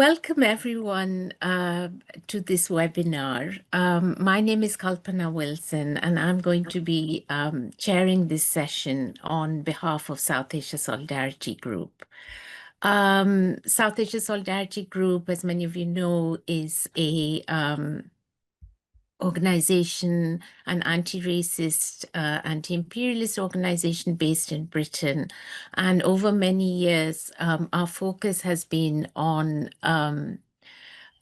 welcome everyone to this webinar. My name is Kalpana Wilson, and I'm going to be chairing this session on behalf of South Asia Solidarity Group. South Asia Solidarity Group, as many of you know, is a organization, an anti-racist, anti-imperialist organization based in Britain. And over many years, our focus has been on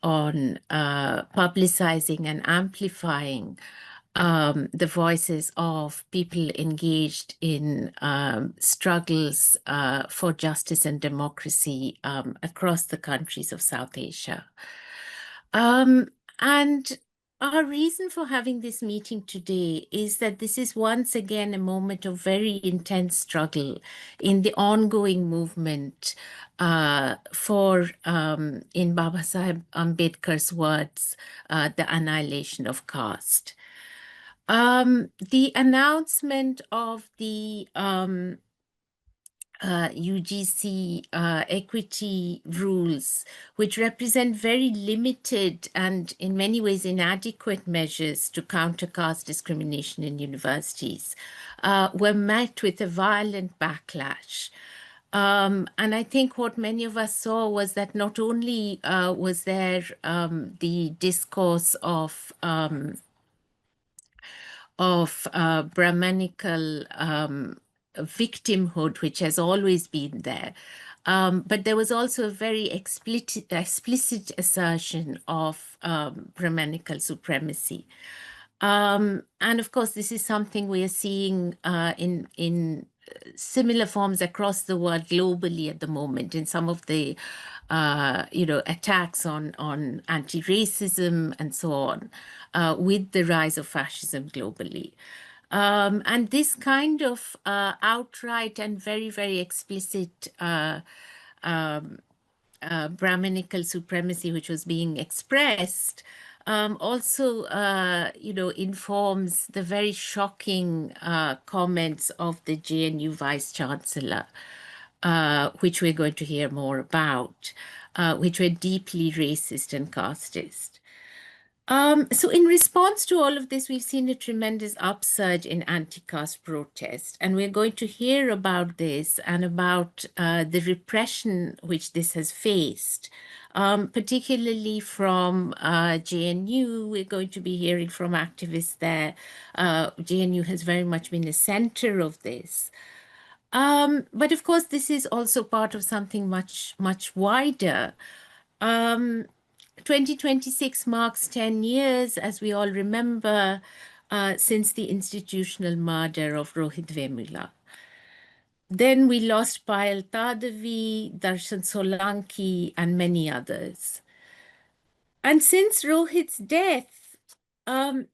publicizing and amplifying the voices of people engaged in struggles for justice and democracy across the countries of South Asia. And our reason for having this meeting today is that this is once again a moment of very intense struggle in the ongoing movement for, in Babasaheb Ambedkar's words, the annihilation of caste. The announcement of the UGC equity rules, which represent very limited and in many ways inadequate measures to counter caste discrimination in universities, were met with a violent backlash. And I think what many of us saw was that not only was there the discourse of Brahmanical victimhood, which has always been there. But there was also a very explicit assertion of Brahmanical supremacy. And of course, this is something we are seeing in similar forms across the world globally at the moment in some of the attacks on anti-racism and so on, with the rise of fascism globally. And this kind of outright and very, very explicit Brahmanical supremacy, which was being expressed, also, informs the very shocking comments of the JNU Vice Chancellor, which we're going to hear more about, which were deeply racist and casteist. So in response to all of this, we've seen a tremendous upsurge in anti-caste protest, and we're going to hear about this and about the repression which this has faced, particularly from JNU. We're going to be hearing from activists there. JNU has very much been the center of this. But of course, this is also part of something much, much wider. 2026 marks 10 years, as we all remember, since the institutional murder of Rohit Vemula. Then we lost Payal Tadavi, Darshan Solanki, and many others. And since Rohit's death,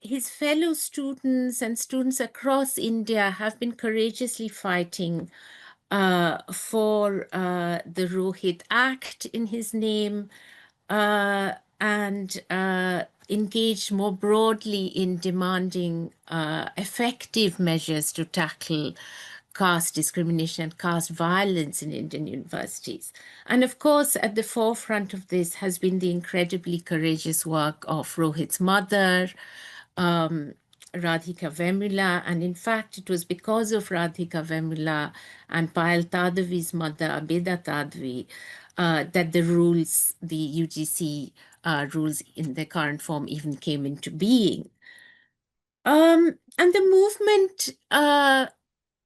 his fellow students and students across India have been courageously fighting for the Rohit Act in his name, and engaged more broadly in demanding effective measures to tackle caste discrimination and caste violence in Indian universities. And of course, at the forefront of this has been the incredibly courageous work of Rohit's mother, Radhika Vemula, and in fact, it was because of Radhika Vemula and Payal Tadavi's mother, Abeda Tadvi, that the rules, the UGC rules in their current form even came into being. And the movement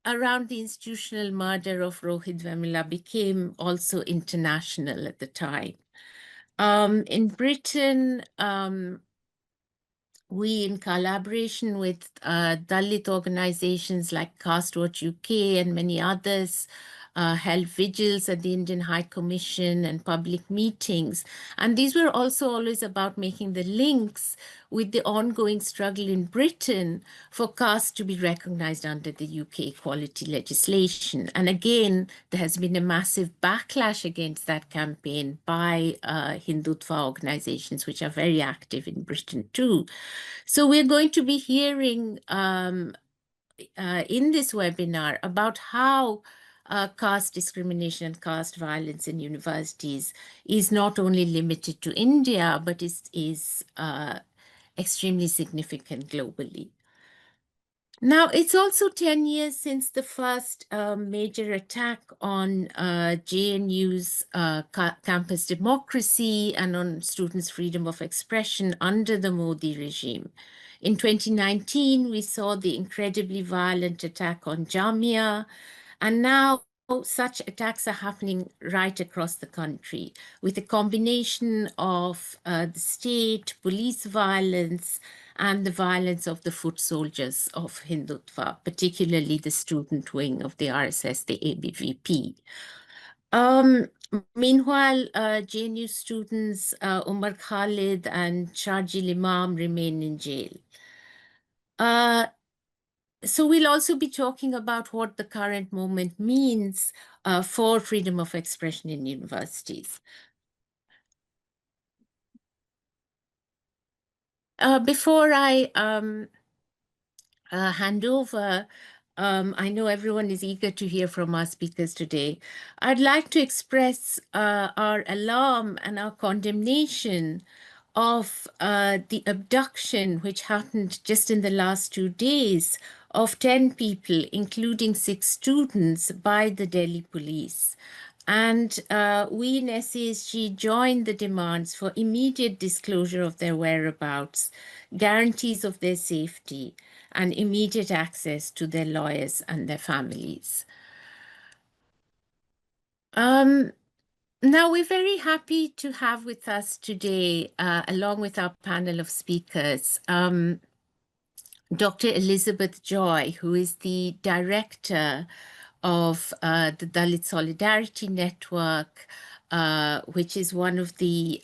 around the institutional murder of Rohit Vemula became also international at the time. In Britain, we, in collaboration with Dalit organizations like Caste Watch UK and many others, held vigils at the Indian High Commission and public meetings. And these were also always about making the links with the ongoing struggle in Britain for caste to be recognized under the UK equality legislation. And again, there has been a massive backlash against that campaign by Hindutva organizations, which are very active in Britain too. So we're going to be hearing in this webinar about how caste discrimination and caste violence in universities is not only limited to India, but is extremely significant globally. Now, it's also 10 years since the first major attack on JNU's campus democracy and on students' freedom of expression under the Modi regime. In 2019, we saw the incredibly violent attack on Jamia, and now such attacks are happening right across the country with a combination of the state, police violence, and the violence of the foot soldiers of Hindutva, particularly the student wing of the RSS, the ABVP. Meanwhile, JNU students Umar Khalid and Sharjil Imam remain in jail. So we'll also be talking about what the current moment means for freedom of expression in universities. Before I hand over, I know everyone is eager to hear from our speakers today. I'd like to express our alarm and our condemnation of the abduction, which happened just in the last 2 days, of 10 people, including 6 students, by the Delhi police. And we in SASG joined the demands for immediate disclosure of their whereabouts, guarantees of their safety, and immediate access to their lawyers and their families. Now, we're very happy to have with us today, along with our panel of speakers, Dr. Elizabeth Joy, who is the director of the Dalit Solidarity Network, which is one of the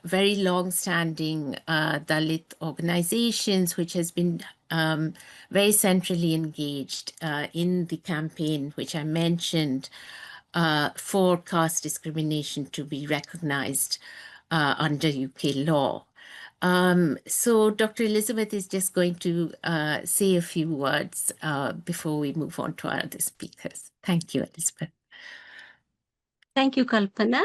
very long-standing Dalit organizations, which has been very centrally engaged in the campaign, which I mentioned, for caste discrimination to be recognized under UK law. So Dr. Elizabeth is just going to say a few words before we move on to our other speakers. Thank you, Elizabeth. Thank you, Kalpana.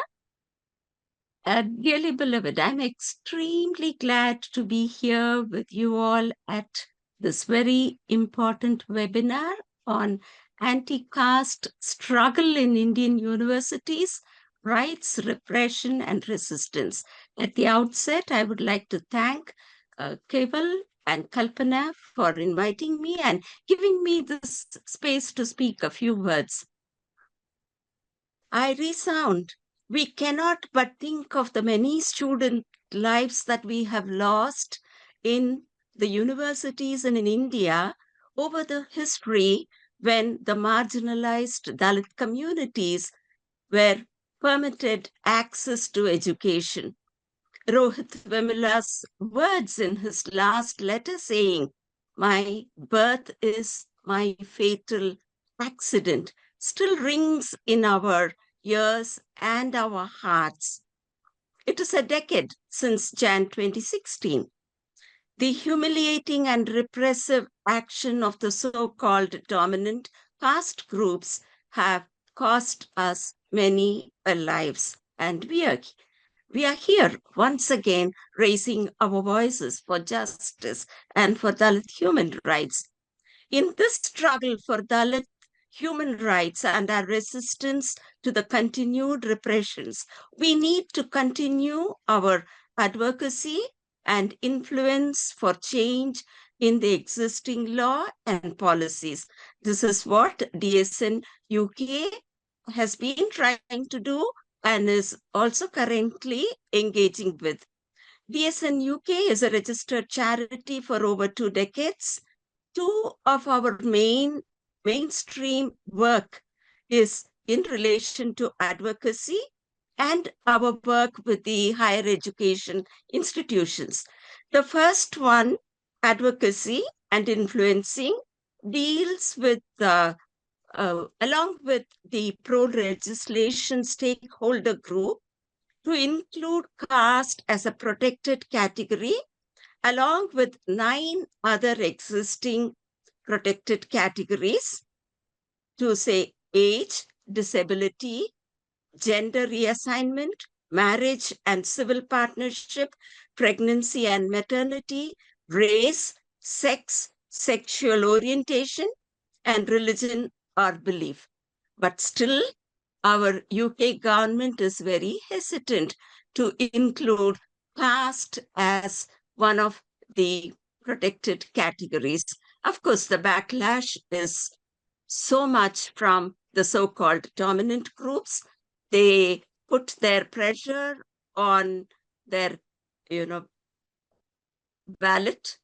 Dearly beloved, I'm extremely glad to be here with you all at this very important webinar on anti-caste struggle in Indian universities, rights, repression, and resistance. At the outset, I would like to thank Keval and Kalpana for inviting me and giving me this space to speak a few words. I resound. We cannot but think of the many student lives that we have lost in the universities and in India over the history when the marginalized Dalit communities were permitted access to education. Rohit Vemila's words in his last letter saying, "My birth is my fatal accident," still rings in our ears and our hearts. It is a decade since Jan 2016. The humiliating and repressive action of the so-called dominant caste groups have cost us many lives, and we are here once again raising our voices for justice and for Dalit human rights. In this struggle for Dalit human rights and our resistance to the continued repressions, we need to continue our advocacy and influence for change in the existing law and policies. This is what DSN UK has been trying to do and is also currently engaging with. DSN UK is a registered charity for over 2 decades. 2 of our mainstream work is in relation to advocacy and our work with the higher education institutions. The first one, advocacy and influencing, deals with along with the pro-legislation stakeholder group to include caste as a protected category, along with 9 other existing protected categories, to say age, disability, gender reassignment, marriage and civil partnership, pregnancy and maternity, race, sex, sexual orientation, and religion or belief. But still, our UK government is very hesitant to include caste as one of the protected categories. Of course, the backlash is so much from the so-called dominant groups. They put their pressure on their, ballot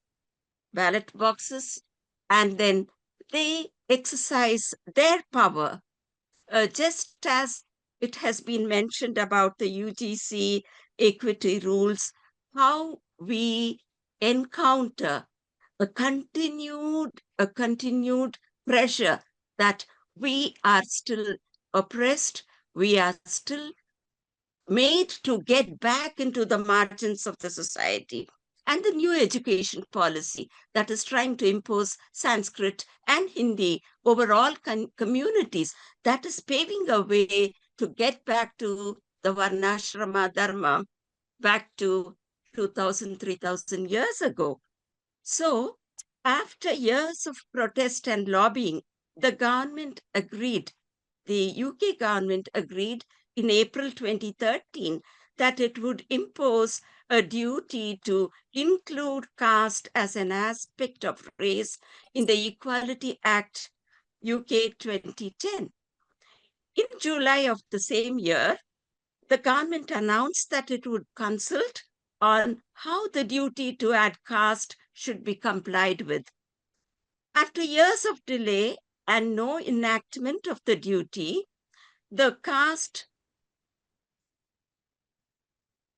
boxes, and then they exercise their power, just as it has been mentioned about the UGC equity rules, how we encounter a continued pressure that we are still oppressed, we are still made to get back into the margins of the society. And the new education policy that is trying to impose Sanskrit and Hindi over all communities, that is paving a way to get back to the Varnashrama Dharma, back to 2000, 3000 years ago. So, after years of protest and lobbying, the UK government agreed in April 2013 that it would impose a duty to include caste as an aspect of race in the Equality Act UK 2010. In July of the same year, the government announced that it would consult on how the duty to add caste should be complied with. After years of delay and no enactment of the duty, the caste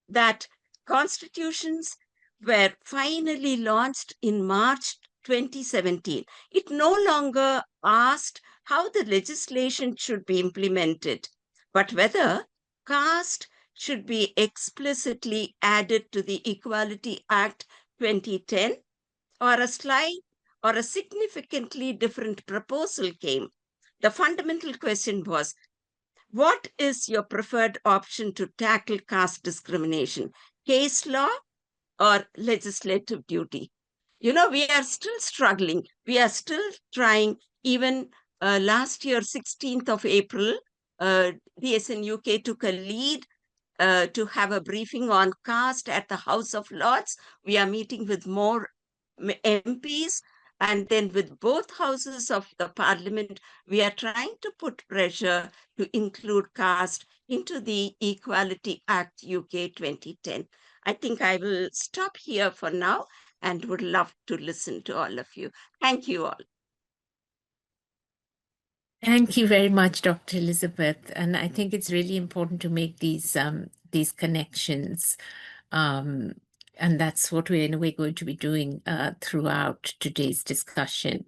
that constitutions were finally launched in March 2017. It no longer asked how the legislation should be implemented, but whether caste should be explicitly added to the Equality Act 2010, or a significantly different proposal came. The fundamental question was, what is your preferred option to tackle caste discrimination? Case law or legislative duty? We are still struggling. We are still trying. Even last year, 16th of April, DSN UK took a lead to have a briefing on caste at the House of Lords. We are meeting with more MPs, and then with both houses of the parliament, we are trying to put pressure to include caste into the Equality Act UK 2010. I think I will stop here for now and would love to listen to all of you. Thank you all. Thank you very much, Dr. Elizabeth. And I think it's really important to make these connections. And that's what we're in a way going to be doing throughout today's discussion.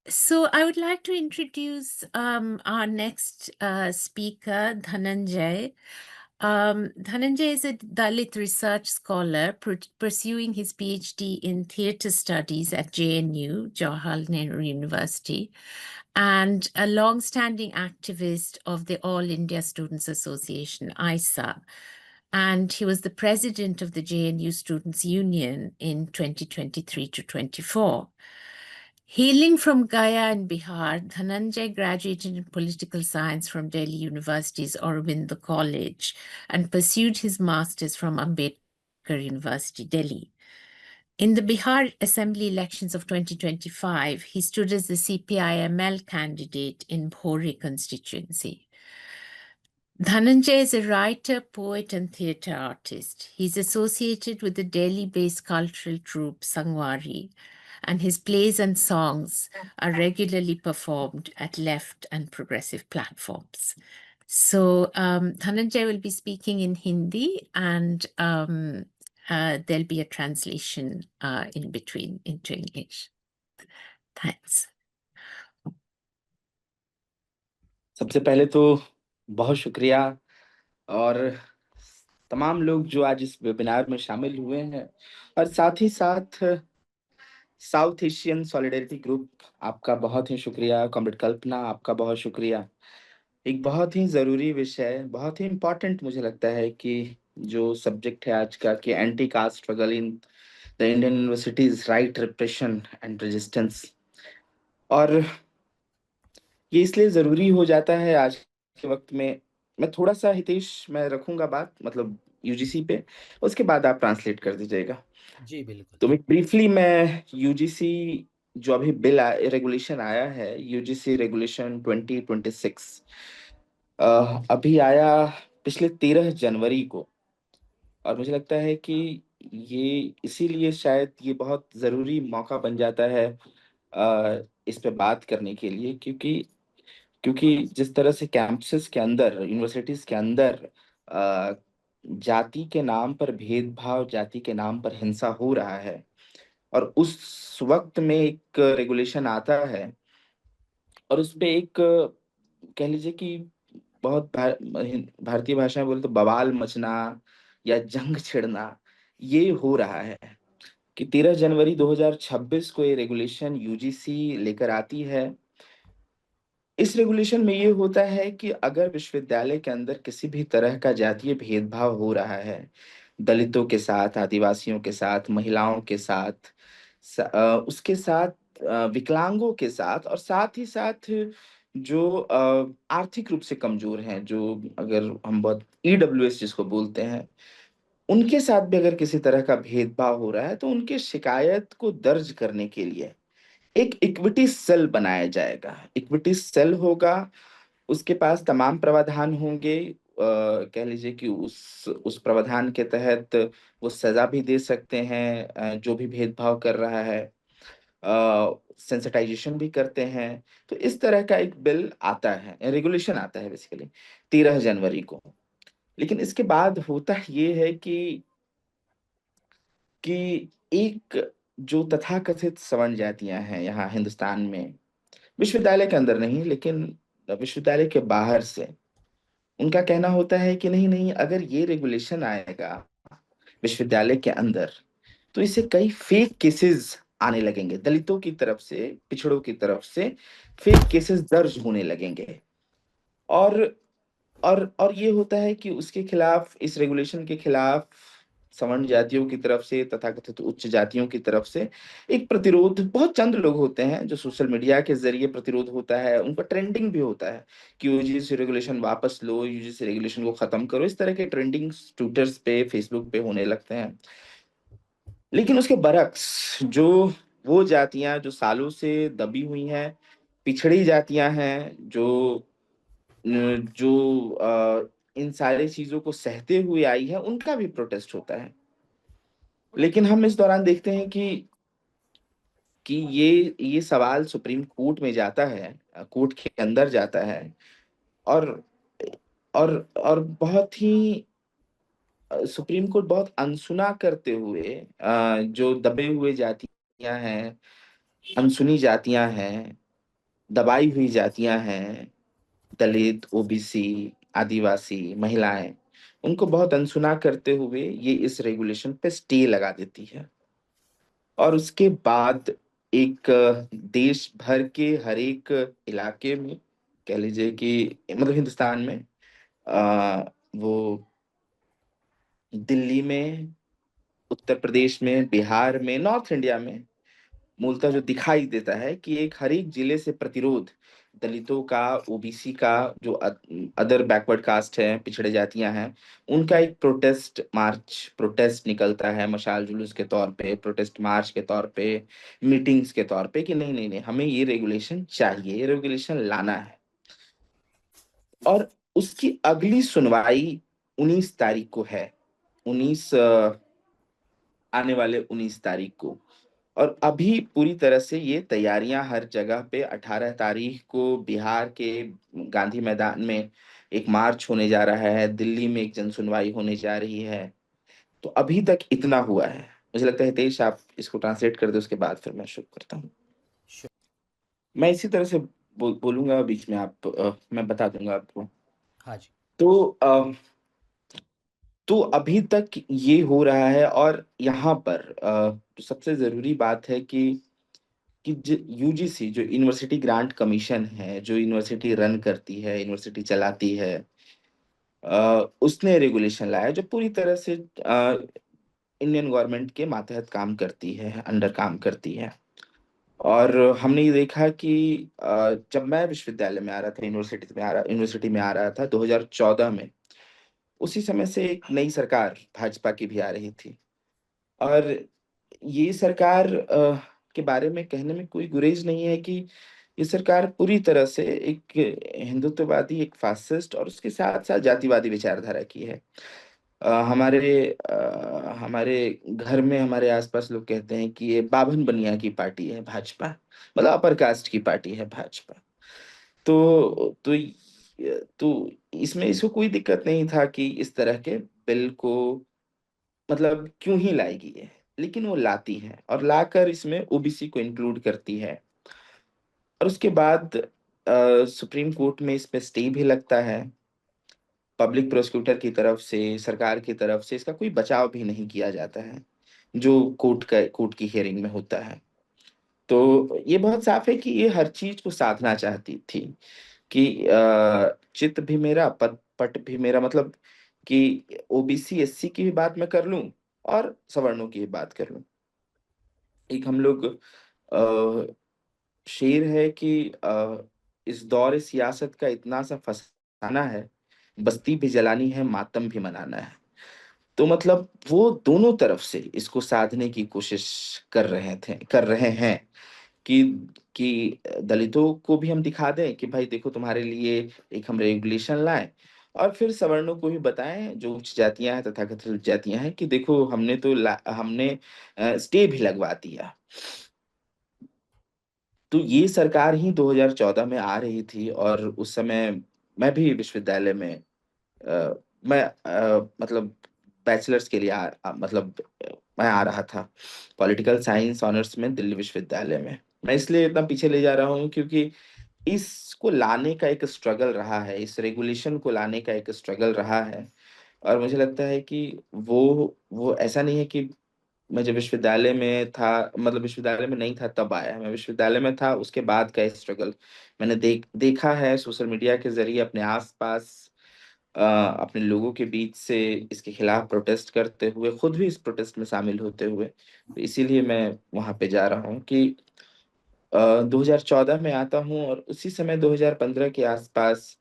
So I would like to introduce our next speaker, Dhananjay. Dhananjay is a Dalit research scholar pursuing his PhD in theatre studies at JNU, Jawaharlal Nehru University, and a long-standing activist of the All India Students Association, AISA. And he was the president of the JNU Students' Union in 2023 to 24. Hailing from Gaya in Bihar, Dhananjay graduated in political science from Delhi University's Aurobindo College and pursued his master's from Ambedkar University, Delhi. In the Bihar Assembly elections of 2025, he stood as the CPI-ML candidate in Bhore constituency. Dhananjay is a writer, poet, and theatre artist. He's associated with the Delhi-based cultural troupe Sangwari, and his plays and songs are regularly performed at left and progressive platforms. So Dhananjay will be speaking in Hindi, and there'll be a translation in between into English. Thanks. सबसे पहले तो बहुत शुक्रिया और तमाम लोग जो आज इस वेबिनार में शामिल हुए हैं और साथ ही साथ साउथ एशियन सॉलिडेरिटी ग्रुप, आपका बहुत ही शुक्रिया। कॉमरेड कल्पना, आपका बहुत शुक्रिया। एक बहुत ही ज़रूरी विषय, बहुत ही इम्पोर्टेंट मुझे लगता है कि जो सब्जेक्ट है आज का, कि anti cast struggle in the Indian universities, right, repression and resistance. और ये इसलिए ज़रूरी हो जाता है आज के वक्त में। मैं थोड़ा सा, हितेश, मैं रखूंगा बात, मतलब यूजीसी पे, उसके बाद आप ट्रांसलेट कर दीजिएगा। जी बिल्कुल। तो ब्रीफली मैं यूजीसी, जो अभी बिल रेगुलेशन आया है, यूजीसी रेगुलेशन 2026, अभी आया पिछले 13 जनवरी को। और मुझे लगता है कि ये इसीलिए शायद ये बहुत ज़रूरी मौका बन जाता है इस पे बात करने के लिए, क्योंकि क्योंकि जिस तरह से कैंपसेस के अंदर, यूनिवर्सिटीज के अंदर अ, जाति के नाम पर भेदभाव, जाति के नाम पर हिंसा हो रहा है, और उस वक्त में एक रेगुलेशन आता है और उस पे एक, कह लीजिए कि बहुत भारतीय भाषा में बोले तो बवाल मचना या जंग छिड़ना, ये हो रहा है कि 13 जनवरी 2026 को ये रेगुलेशन यूजीसी लेकर आती है। इस रेगुलेशन में ये होता है कि अगर विश्वविद्यालय के अंदर किसी भी तरह का जातीय भेदभाव हो रहा है, दलितों के साथ, आदिवासियों के साथ, महिलाओं के साथ, उसके साथ विकलांगों के साथ, और साथ ही साथ जो आर्थिक रूप से कमजोर हैं, जो, अगर हम बहुत ईडब्ल्यूएस जिसको बोलते हैं, उनके साथ भी अगर किसी तरह का भेदभाव हो रहा है, तो उनके शिकायत को दर्ज करने के लिए एक इक्विटी सेल बनाया जाएगा। इक्विटी सेल होगा, उसके पास तमाम प्रावधान होंगे। कह लीजिए कि उस प्रावधान के तहत वो सजा भी दे सकते हैं जो भी भेदभाव कर रहा है, सेंसिटाइजेशन भी करते हैं। तो इस तरह का एक बिल आता है, रेगुलेशन आता है बेसिकली 13 जनवरी को। लेकिन इसके बाद होता ये है कि एक, जो तथाकथित सवर्ण जातियां हैं यहाँ हिंदुस्तान में, विश्वविद्यालय के अंदर नहीं लेकिन विश्वविद्यालय के बाहर से, उनका कहना होता है कि नहीं नहीं, अगर ये रेगुलेशन आएगा विश्वविद्यालय के अंदर, तो इससे कई फेक केसेस आने लगेंगे, दलितों की तरफ से, पिछड़ों की तरफ से फेक केसेस दर्ज होने लगेंगे। और और ये होता है कि उसके खिलाफ, इस रेगुलेशन के खिलाफ, सवर्ण जातियों की तरफ से, तथाकथित उच्च जातियों की तरफ से एक प्रतिरोध, बहुत चंद लोग होते हैं जो सोशल मीडिया के जरिए प्रतिरोध होता है, उनका ट्रेंडिंग भी होता है कि यूजीसी रेगुलेशन वापस लो, यूजीसी रेगुलेशन को खत्म करो, इस तरह के ट्रेंडिंग ट्विटर्स पे, फेसबुक पे होने लगते हैं। लेकिन उसके बरक्स, जो वो जातियां जो सालों से दबी हुई हैं, पिछड़ी जातियां हैं, जो इन सारी चीजों को सहते हुए आई है, उनका भी प्रोटेस्ट होता है। लेकिन हम इस दौरान देखते हैं कि ये सवाल सुप्रीम कोर्ट में जाता है, कोर्ट के अंदर जाता है, और और बहुत ही सुप्रीम कोर्ट बहुत अनसुना करते हुए, जो दबे हुए जातियां हैं, अनसुनी जातियां हैं, दबाई हुई जातियां हैं, दलित, ओबीसी, आदिवासी, महिलाएं, उनको बहुत अनसुना करते हुए ये इस रेगुलेशन पे स्टे लगा देती है। और उसके बाद एक, देश भर के हर एक इलाके में, कह लीजिए कि मतलब हिंदुस्तान में, वो दिल्ली में, उत्तर प्रदेश में, बिहार में, नॉर्थ इंडिया में मूलतः जो दिखाई देता है कि एक, हर एक जिले से प्रतिरोध, दलितों का, ओबीसी का, जो अदर बैकवर्ड कास्ट है, पिछड़े जातियां हैं, उनका एक प्रोटेस्ट मार्च, प्रोटेस्ट निकलता है, मशाल जुलूस के तौर पे, प्रोटेस्ट मार्च के तौर पे, मीटिंग्स के तौर पे, कि नहीं नहीं नहीं, हमें ये रेगुलेशन चाहिए, ये रेगुलेशन लाना है। और उसकी अगली सुनवाई 19 तारीख को है, 19 आने वाले 19 तारीख को। और अभी पूरी तरह से ये तैयारियां हर जगह पे, 18 तारीख को बिहार के गांधी मैदान में एक मार्च होने जा रहा है, दिल्ली में एक जन सुनवाई होने जा रही है। तो अभी तक इतना हुआ है। मुझे लगता है हितेश, आप इसको ट्रांसलेट कर दे, उसके बाद फिर मैं शुरू करता हूँ। मैं इसी तरह से बोलूंगा बीच में, मैं बता दूंगा आपको। हाँ जी। तो अभी तक ये हो रहा है। और यहाँ पर जो सबसे जरूरी बात है कि कि यूजीसी जो यूनिवर्सिटी ग्रांट कमीशन है, जो यूनिवर्सिटी रन करती है, यूनिवर्सिटी चलाती है, उसने रेगुलेशन लाया जो पूरी तरह से इंडियन गवर्नमेंट के मातहत काम करती है, अंडर काम करती है। और हमने ये देखा कि जब मैं विश्वविद्यालय में आ रहा था, यूनिवर्सिटी में आ रहा था 2014 में, उसी समय से एक नई सरकार भाजपा की भी आ रही थी। और ये सरकार के बारे में कहने में कोई गुरेज नहीं है कि ये सरकार पूरी तरह से एक हिंदुत्ववादी, एक फासिस्ट और उसके साथ साथ जातिवादी विचारधारा की है। हमारे घर में, हमारे आसपास लोग कहते हैं कि ये बाभन बनिया की पार्टी है भाजपा, मतलब अपर कास्ट की पार्टी है भाजपा। तो इसमें इसको कोई दिक्कत नहीं था कि इस तरह के बिल को मतलब क्यों ही लाएगी ये, लेकिन वो लाती है और लाकर इसमें ओबीसी को इंक्लूड करती है। और उसके बाद सुप्रीम कोर्ट में इस पे स्टे भी लगता है। पब्लिक प्रोसिक्यूटर की तरफ से, सरकार की तरफ से इसका कोई बचाव भी नहीं किया जाता है, जो कोर्ट की हियरिंग में होता है। तो ये बहुत साफ है कि ये हर चीज को साधना चाहती थी कि चित्त भी मेरा, पट पट भी मेरा, मतलब कि ओबीसी एससी की भी बात मैं कर लूं और सवर्णों की भी बात कर लूं। एक हम लोग शेर है कि इस दौर सियासत का इतना सा फसाना है, बस्ती भी जलानी है, मातम भी मनाना है। तो मतलब वो दोनों तरफ से इसको साधने की कोशिश कर रहे हैं कि दलितों को भी हम दिखा दें कि भाई देखो तुम्हारे लिए एक हम रेगुलेशन लाएं, और फिर सवर्णों को भी बताएं, जो उच्च जातियां हैं, तथाकथित उच्च जातियां हैं, कि देखो हमने स्टे भी लगवा दिया। तो ये सरकार ही 2014 में आ रही थी और उस समय मैं भी विश्वविद्यालय में मैं मतलब बैचलर्स के लिए मतलब मैं आ रहा था पॉलिटिकल साइंस ऑनर्स में दिल्ली विश्वविद्यालय में। मैं इसलिए इतना पीछे ले जा रहा हूँ क्योंकि इसको लाने का एक स्ट्रगल रहा है, इस रेगुलेशन को लाने का एक स्ट्रगल रहा है। और मुझे लगता है कि वो ऐसा नहीं है कि मैं जब विश्वविद्यालय में था, मतलब विश्वविद्यालय में नहीं था तब आया है, मैं विश्वविद्यालय में था उसके बाद का स्ट्रगल मैंने देखा है सोशल मीडिया के जरिए, अपने आसपास अपने लोगों के बीच से इसके खिलाफ प्रोटेस्ट करते हुए, खुद भी इस प्रोटेस्ट में शामिल होते हुए। तो इसीलिए मैं वहां पे जा रहा हूँ कि 2014 में आता हूँ और उसी समय 2015 के आसपास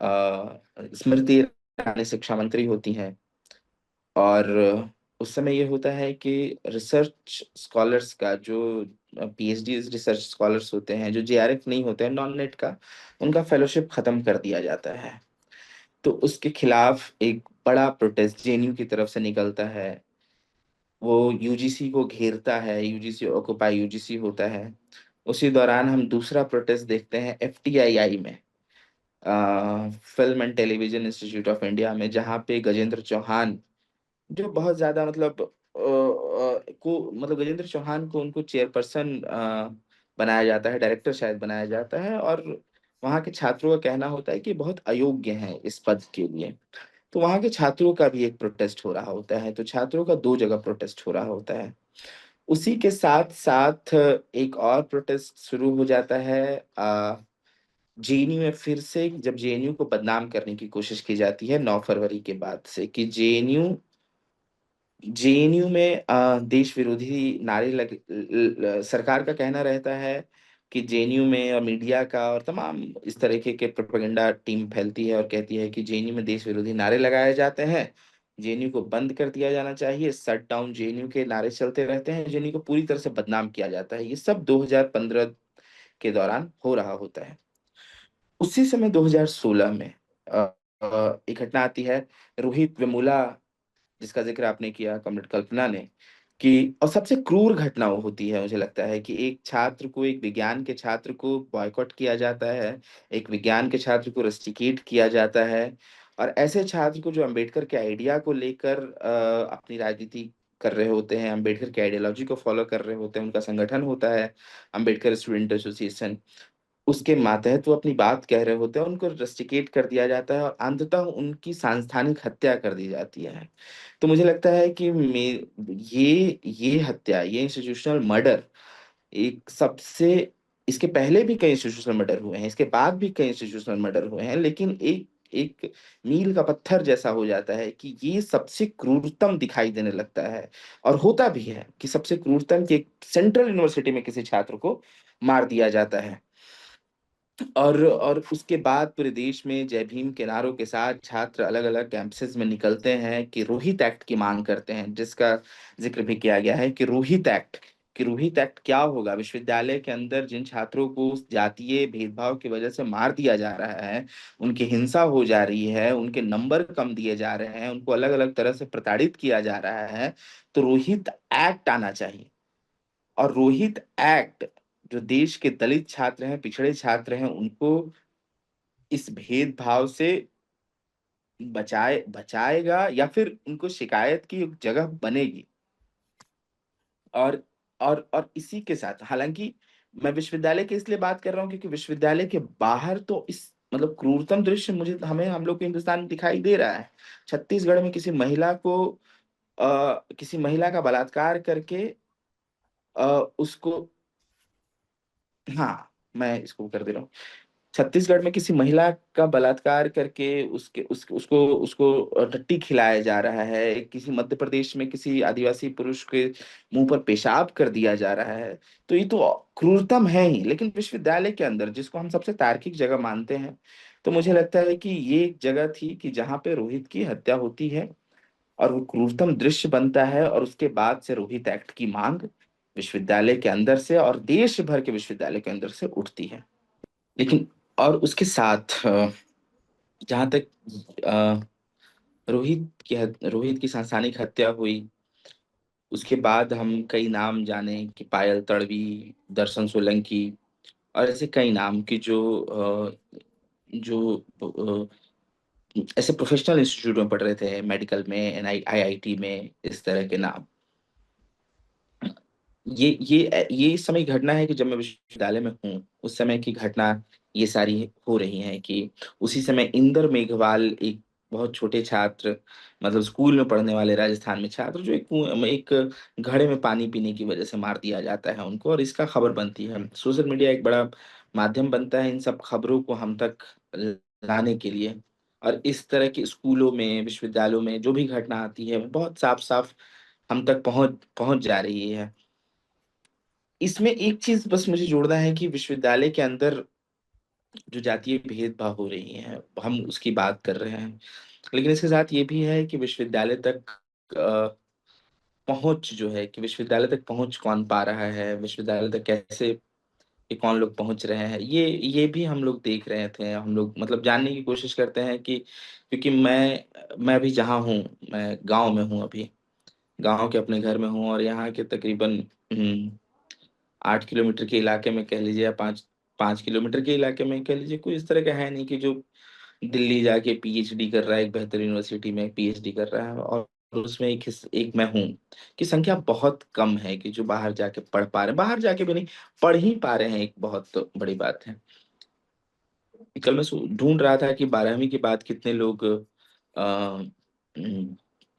स्मृति ईरानी शिक्षा मंत्री होती हैं। और उस समय ये होता है कि रिसर्च स्कॉलर्स का, जो पीएचडी रिसर्च स्कॉलर्स होते हैं, जो जेआरएफ नहीं होते हैं, नॉन नेट का, उनका फेलोशिप खत्म कर दिया जाता है। तो उसके खिलाफ एक बड़ा प्रोटेस्ट जेएनयू की तरफ से निकलता है। वो यूजीसी को घेरता है, यूजीसी ऑक्युपाई यूजीसी होता है। उसी दौरान हम दूसरा प्रोटेस्ट देखते हैं एफटीआईआई में, film and television institute of India में, जहाँ पे गजेंद्र चौहान, जो बहुत ज्यादा मतलब गजेंद्र चौहान को उनको चेयरपर्सन बनाया जाता है, डायरेक्टर शायद बनाया जाता है, और वहाँ के छात्रों का कहना होता है कि बहुत अयोग्य हैं इस पद के लिए। तो वहाँ के छात्रों का भी एक प्रोटेस्ट हो रहा होता है, तो छात्रों का दो जगह प्रोटेस्ट हो रहा होता है। उसी के साथ साथ एक और प्रोटेस्ट शुरू हो जाता है जेएनयू में, फिर से जब जेएनयू को बदनाम करने की कोशिश की जाती है 9 फरवरी के बाद से, कि जेएनयू में देश विरोधी नारे सरकार का कहना रहता है कि जेएनयू में, और मीडिया का और तमाम इस तरीके के प्रोपेगेंडा टीम फैलती है और कहती है कि जेएनयू में देश विरोधी नारे लगाए जाते हैं, जेएनयू को बंद कर दिया जाना चाहिए, शट डाउन जेएनयू के नारे चलते रहते हैं, जेएनयू को पूरी तरह से बदनाम किया जाता है। ये सब 2015 के दौरान हो रहा होता है। उसी समय 2016 में अ, एक घटना आती है, रोहित वेमुला, जिसका जिक्र आपने किया, कमरेड कल्पना ने, कि और सबसे क्रूर घटना वो होती है मुझे लगता है कि एक विज्ञान के छात्र को बॉयकॉट किया जाता है, एक विज्ञान के छात्र को रस्टिकेट किया जाता है। और ऐसे छात्र को जो अंबेडकर के आइडिया को लेकर अपनी राजनीति कर रहे होते हैं, अंबेडकर के आइडियोलॉजी को फॉलो कर रहे होते हैं, उनका संगठन होता है अंबेडकर स्टूडेंट एसोसिएशन, उसके मातहत वो अपनी बात कह रहे होते हैं, उनको रस्टिकेट कर दिया जाता है और अंततः उनकी सांस्थानिक हत्या कर दी जाती है। तो मुझे लगता है कि ये हत्या, ये इंस्टीट्यूशनल मर्डर एक सबसे, इसके पहले भी कई इंस्टीट्यूशनल मर्डर हुए हैं, इसके बाद भी कई इंस्टीट्यूशनल मर्डर हुए हैं, लेकिन एक एक मील का पत्थर जैसा हो जाता है कि ये सबसे क्रूरतम दिखाई देने लगता है। और होता भी है कि सबसे क्रूरतम कि एक सेंट्रल यूनिवर्सिटी में किसी छात्र को मार दिया जाता है। और उसके बाद पूरे देश में जय भीम के नारों के साथ छात्र अलग अलग कैंपसेस में निकलते हैं कि रोहित एक्ट की मांग करते हैं, जिसका जिक्र भी किया गया है कि रोहित एक्ट क्या होगा। विश्वविद्यालय के अंदर जिन छात्रों को जातीय भेदभाव की वजह से मार दिया जा रहा है, उनकी हिंसा हो जा रही है, उनके नंबर कम दिए जा रहे हैं, उनको अलग अलग तरह से प्रताड़ित किया जा रहा है, तो रोहित एक्ट आना चाहिए। और रोहित एक्ट जो देश के दलित छात्र हैं, पिछड़े छात्र हैं, उनको इस भेदभाव से बचाएगा या फिर उनको शिकायत की एक जगह बनेगी। और और इसी के साथ, हालांकि मैं विश्वविद्यालय की इसलिए बात कर रहा हूँ क्योंकि विश्वविद्यालय के बाहर तो इस मतलब क्रूरतम दृश्य मुझे हमें हम लोग को हिंदुस्तान में दिखाई दे रहा है। छत्तीसगढ़ में किसी महिला का बलात्कार करके उसको, हाँ मैं इसको कर दे रहा हूँ, छत्तीसगढ़ में किसी महिला का बलात्कार करके उसके उसको उसको उसको टट्टी खिलाया जा रहा है। किसी मध्य प्रदेश में किसी आदिवासी पुरुष के मुंह पर पेशाब कर दिया जा रहा है। तो ये तो क्रूरतम है ही, लेकिन विश्वविद्यालय के अंदर जिसको हम सबसे तार्किक जगह मानते हैं, तो मुझे लगता है कि ये एक जगह थी कि जहाँ पे रोहित की हत्या होती है और वो क्रूरतम दृश्य बनता है, और उसके बाद से रोहित एक्ट की मांग विश्वविद्यालय के अंदर से और देश भर के विश्वविद्यालय के अंदर से उठती है। लेकिन और उसके साथ जहां तक रोहित की सांसानिक हत्या हुई, उसके बाद हम कई नाम जाने कि पायल तड़वी, दर्शन सोलंकी और ऐसे कई नाम कि जो ऐसे प्रोफेशनल इंस्टीट्यूट में पढ़ रहे थे, मेडिकल में, आईआईटी में, इस तरह के नाम। ये इस समय की घटना है कि जब मैं विश्वविद्यालय में हूँ उस समय की घटना ये सारी हो रही है कि उसी समय इंदर मेघवाल, एक बहुत छोटे छात्र, मतलब स्कूल में पढ़ने वाले राजस्थान में छात्र, जो एक घड़े में पानी पीने की वजह से मार दिया जाता है उनको, और इसका खबर बनती है। सोशल मीडिया एक बड़ा माध्यम बनता है इन सब खबरों को हम तक लाने के लिए। और इस तरह के स्कूलों में, विश्वविद्यालयों में जो भी घटना आती है वो बहुत साफ साफ हम तक पहुंच पहुंच जा रही है। इसमें एक चीज बस मुझे जोड़ना है कि विश्वविद्यालय के अंदर जो जातीय भेदभाव हो रही है हम उसकी बात कर रहे हैं, लेकिन इसके साथ ये भी है कि विश्वविद्यालय तक पहुंच जो है, कि विश्वविद्यालय तक पहुंच कौन पा रहा है, विश्वविद्यालय तक कैसे, कि कौन लोग पहुंच रहे हैं, ये भी हम लोग देख रहे थे। हम लोग मतलब जानने की कोशिश करते हैं कि क्योंकि मैं अभी जहाँ हूँ, मैं गांव में हूँ, अभी गांव के अपने घर में हूँ, और यहाँ के तकरीबन 8 किलोमीटर के इलाके में कह लीजिए, या 5 5 किलोमीटर के इलाके में कह लीजिए, कोई इस तरह का है नहीं कि जो दिल्ली जाके पीएचडी कर रहा है, एक बेहतर यूनिवर्सिटी में पीएचडी कर रहा है, और उसमें एक मैं हूँ, कि संख्या बहुत कम है कि जो बाहर जाके पढ़ पा रहे हैं, बाहर जाके भी नहीं, पढ़ ही पा रहे हैं, एक बहुत बड़ी बात है। कल मैं ढूंढ रहा था कि 12वीं के बाद कितने लोग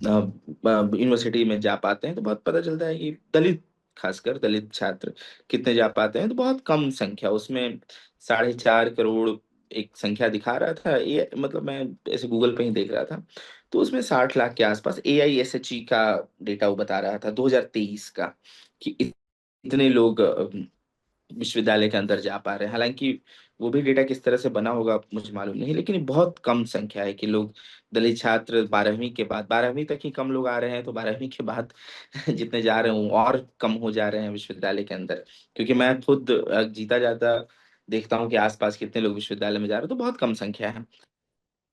यूनिवर्सिटी में जा पाते हैं, तो बहुत पता चलता है कि दलित, खासकर दलित छात्र कितने जा पाते हैं, तो बहुत कम संख्या उसमें। 4.5 करोड़ एक संख्या दिखा रहा था, ये मतलब मैं ऐसे गूगल पे ही देख रहा था, तो उसमें 60 लाख के आसपास AISHE का डेटा वो बता रहा था 2023 का, कि इतने लोग विश्वविद्यालय के अंदर जा पा रहे हैं। हालांकि वो भी डेटा किस तरह से बना होगा मुझे मालूम नहीं, लेकिन ये बहुत कम संख्या है कि लोग, दलित छात्र 12वीं के बाद, 12वीं तक ही कम लोग आ रहे हैं, तो 12वीं के बाद जितने जा रहे हैं वो और कम हो जा रहे हैं विश्वविद्यालय के अंदर। क्योंकि मैं खुद जीता जाता देखता हूँ कि आसपास कितने लोग विश्वविद्यालय में जा रहे हैं, तो बहुत कम संख्या है।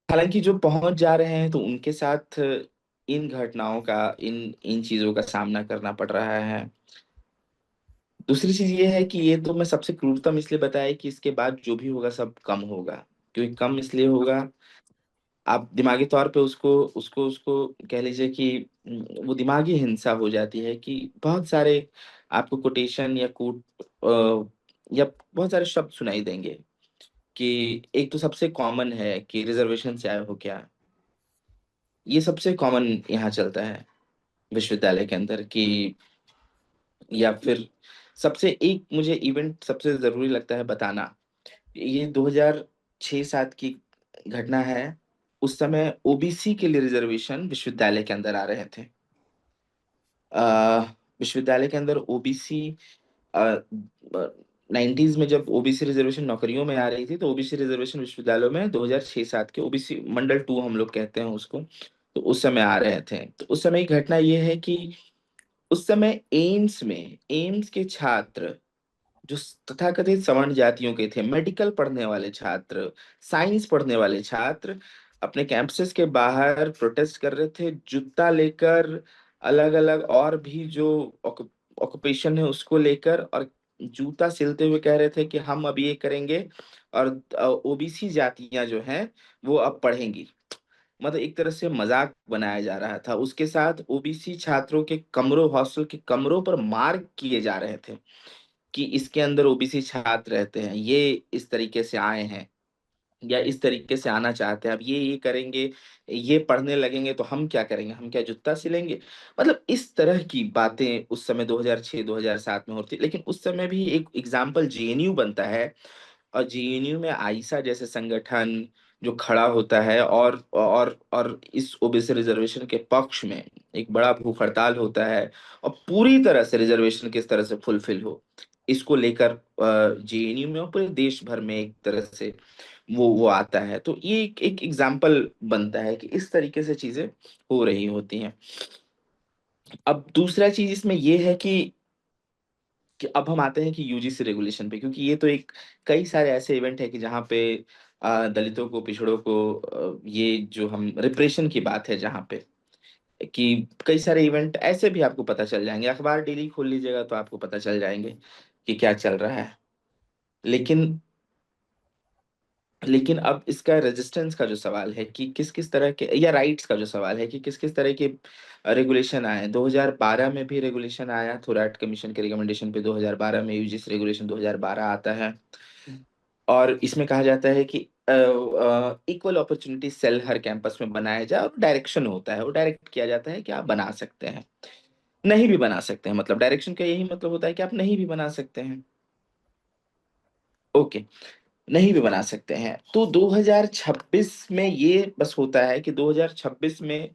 हालांकि जो पहुंच जा रहे हैं तो उनके साथ इन घटनाओं का, इन इन चीजों का सामना करना पड़ रहा है। दूसरी चीज ये है कि ये तो मैं सबसे क्रूरतम इसलिए बताया कि इसके बाद जो भी होगा सब कम होगा। क्योंकि कम इसलिए होगा, आप दिमागी तौर पे उसको उसको उसको कह लीजिए कि वो दिमागी हिंसा हो जाती है कि बहुत सारे आपको कोटेशन या या बहुत सारे शब्द सुनाई देंगे। कि एक तो सबसे कॉमन है कि रिजर्वेशन से आए हो क्या, ये सबसे कॉमन यहाँ चलता है विश्वविद्यालय के अंदर। कि या फिर सबसे एक मुझे इवेंट सबसे जरूरी लगता है बताना, ये 2006-7 की घटना है। उस समय ओबीसी के लिए रिजर्वेशन विश्वविद्यालय के अंदर आ रहे थे। विश्वविद्यालय के अंदर ओबीसी 90s में जब ओबीसी रिजर्वेशन नौकरियों में आ रही थी, तो ओबीसी रिजर्वेशन विश्वविद्यालयों में 2006-7 के ओबीसी मंडल 2 हम लोग कहते हैं उसको, तो उस समय आ रहे थे। तो उस समय की घटना ये है कि उस समय एम्स के छात्र, जो तथाकथित सवर्ण जातियों के थे, मेडिकल पढ़ने वाले छात्र, साइंस पढ़ने वाले छात्र, अपने कैंपसेस के बाहर प्रोटेस्ट कर रहे थे, जूता लेकर, अलग अलग और भी जो ऑक्यूपेशन है उसको लेकर, और जूता सिलते हुए कह रहे थे कि हम अब ये करेंगे और ओबीसी जातियां जो हैं वो अब पढ़ेंगी। मतलब एक तरह से मजाक बनाया जा रहा था। उसके साथ ओबीसी छात्रों के कमरों, हॉस्टल के कमरों पर मार्क किए जा रहे थे कि इसके अंदर ओबीसी छात्र रहते हैं, ये इस तरीके से आए हैं या इस तरीके से आना चाहते हैं, अब ये करेंगे, ये पढ़ने लगेंगे तो हम क्या करेंगे, हम क्या जूता सिलेंगे। मतलब इस तरह की बातें उस समय 2006-2007 में होती। लेकिन उस समय भी एक एग्जाम्पल जेएनयू बनता है, और जेएनयू में आइसा जैसे संगठन जो खड़ा होता है और इस ओबीसी रिजर्वेशन के पक्ष में एक बड़ा भूख हड़ताल होता है, और पूरी तरह से रिजर्वेशन किस तरह से फुलफिल हो इसको लेकर जेएनयू में और पूरे देश भर में एक तरह से वो आता है। तो ये एक एग्जाम्पल बनता है कि इस तरीके से चीजें हो रही होती हैं। अब दूसरा चीज इसमें ये है कि अब हम आते हैं कि यूजीसी रेगुलेशन पे, क्योंकि ये तो एक कई सारे ऐसे इवेंट है कि जहाँ पे दलितों को, पिछड़ों को, ये जो हम रिप्रेशन की बात है जहाँ पे, कि कई सारे इवेंट ऐसे भी आपको पता चल जाएंगे, अखबार डेली खोल लीजिएगा तो आपको पता चल जाएंगे कि क्या चल रहा है। लेकिन लेकिन अब इसका रेजिस्टेंस का जो सवाल है कि किस किस तरह के, या राइट्स का जो सवाल है कि किस किस तरह के रेगुलेशन आए। 2012 में भी रेगुलेशन आया, थोराट कमीशन के रिकमेंडेशन पे 2012 में यूजीसी रेगुलेशन 2012 आता है, और इसमें कहा जाता है कि इक्वल अपॉर्चुनिटी सेल हर कैंपस में बनाया जाए, और डायरेक्शन होता है, वो डायरेक्ट किया जाता है कि आप बना सकते हैं, नहीं भी बना सकते हैं। मतलब डायरेक्शन का यही मतलब होता है कि आप नहीं भी बना सकते हैं। ओके, नहीं भी बना सकते हैं। तो 2026 में ये बस होता है कि 2026 में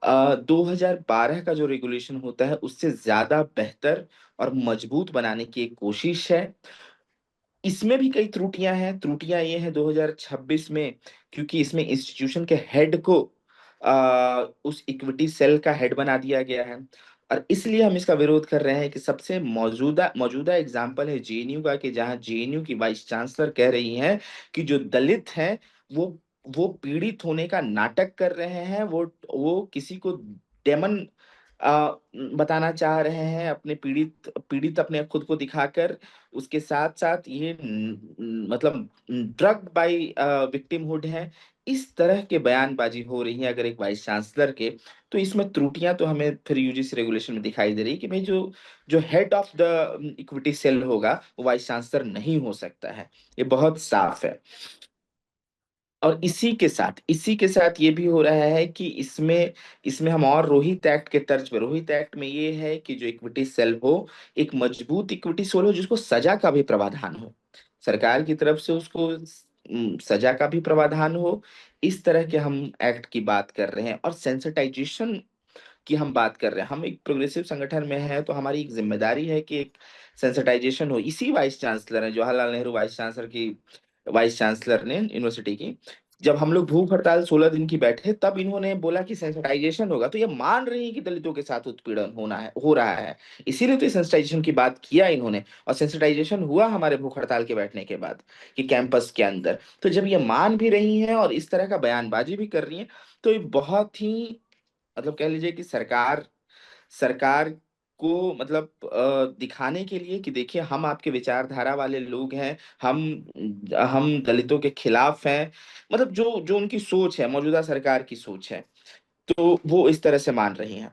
2012 का जो रेगुलेशन होता है उससे ज्यादा बेहतर और मजबूत बनाने की एक कोशिश है। इसमें भी कई त्रुटियां हैं। त्रुटियां ये हैं 2026 में, क्योंकि इसमें इंस्टीट्यूशन के हेड को उस इक्विटी सेल का हेड बना दिया गया है, और इसलिए हम इसका विरोध कर रहे हैं कि सबसे मौजूदा मौजूदा एग्जाम्पल है जेएनयू का, कि जहां जेएनयू की वाइस चांसलर कह रही हैं कि जो दलित हैं वो वो पीड़ित होने का नाटक कर रहे हैं, वो किसी को डेमन बताना चाह रहे हैं, अपने पीड़ित पीड़ित अपने खुद को दिखाकर। उसके साथ साथ ये मतलब ड्रग बाय विक्टिमहुड है। इस तरह के बयानबाजी हो रही है अगर एक वाइस चांसलर के, तो इसमें त्रुटियां तो हमें फिर यूजीसी रेगुलेशन में दिखाई दे रही है कि भाई जो जो head of the equity cell होगा वो वाइस चांसलर नहीं हो सकता है। ये बहुत साफ है। और इसी के साथ ये भी हो रहा है कि इसमें इसमें हम और रोहित एक्ट के तर्ज पे, रोहित एक्ट में ये है कि जो इक्विटी सेल हो, एक मजबूत इक्विटी सेल हो जिसको सजा का भी प्रावधान हो, सरकार की तरफ से उसको सजा का भी प्रावधान हो। इस तरह के हम एक्ट की बात कर रहे हैं, और सेंसिटाइजेशन की हम बात कर रहे हैं। हम एक प्रोग्रेसिव संगठन में हैं, तो हमारी एक जिम्मेदारी है कि एक सेंसिटाइजेशन हो। इसी वाइस चांसलर है, जवाहरलाल नेहरू वाइस चांसलर ने यूनिवर्सिटी की, जब हम लोग भूख हड़ताल 16 दिन की बैठे, तब इन्होंने बोला कि सेंसिटाइजेशन होगा। तो ये मान रही है कि दलितों के साथ उत्पीड़न हो रहा है, इसीलिए तो सेंसिटाइजेशन की बात किया इन्होंने। और सेंसिटाइजेशन हुआ हमारे भूख हड़ताल के बैठने के बाद कि कैंपस के अंदर। तो जब ये मान भी रही हैं और इस तरह का बयानबाजी भी कर रही हैं, तो ये बहुत ही, मतलब कह लीजिए कि सरकार को मतलब दिखाने के लिए कि देखिए हम आपके विचारधारा वाले लोग हैं, हम हम दलितों के खिलाफ हैं। मतलब जो जो उनकी सोच है, मौजूदा सरकार की सोच है, तो वो इस तरह से मान रही हैं।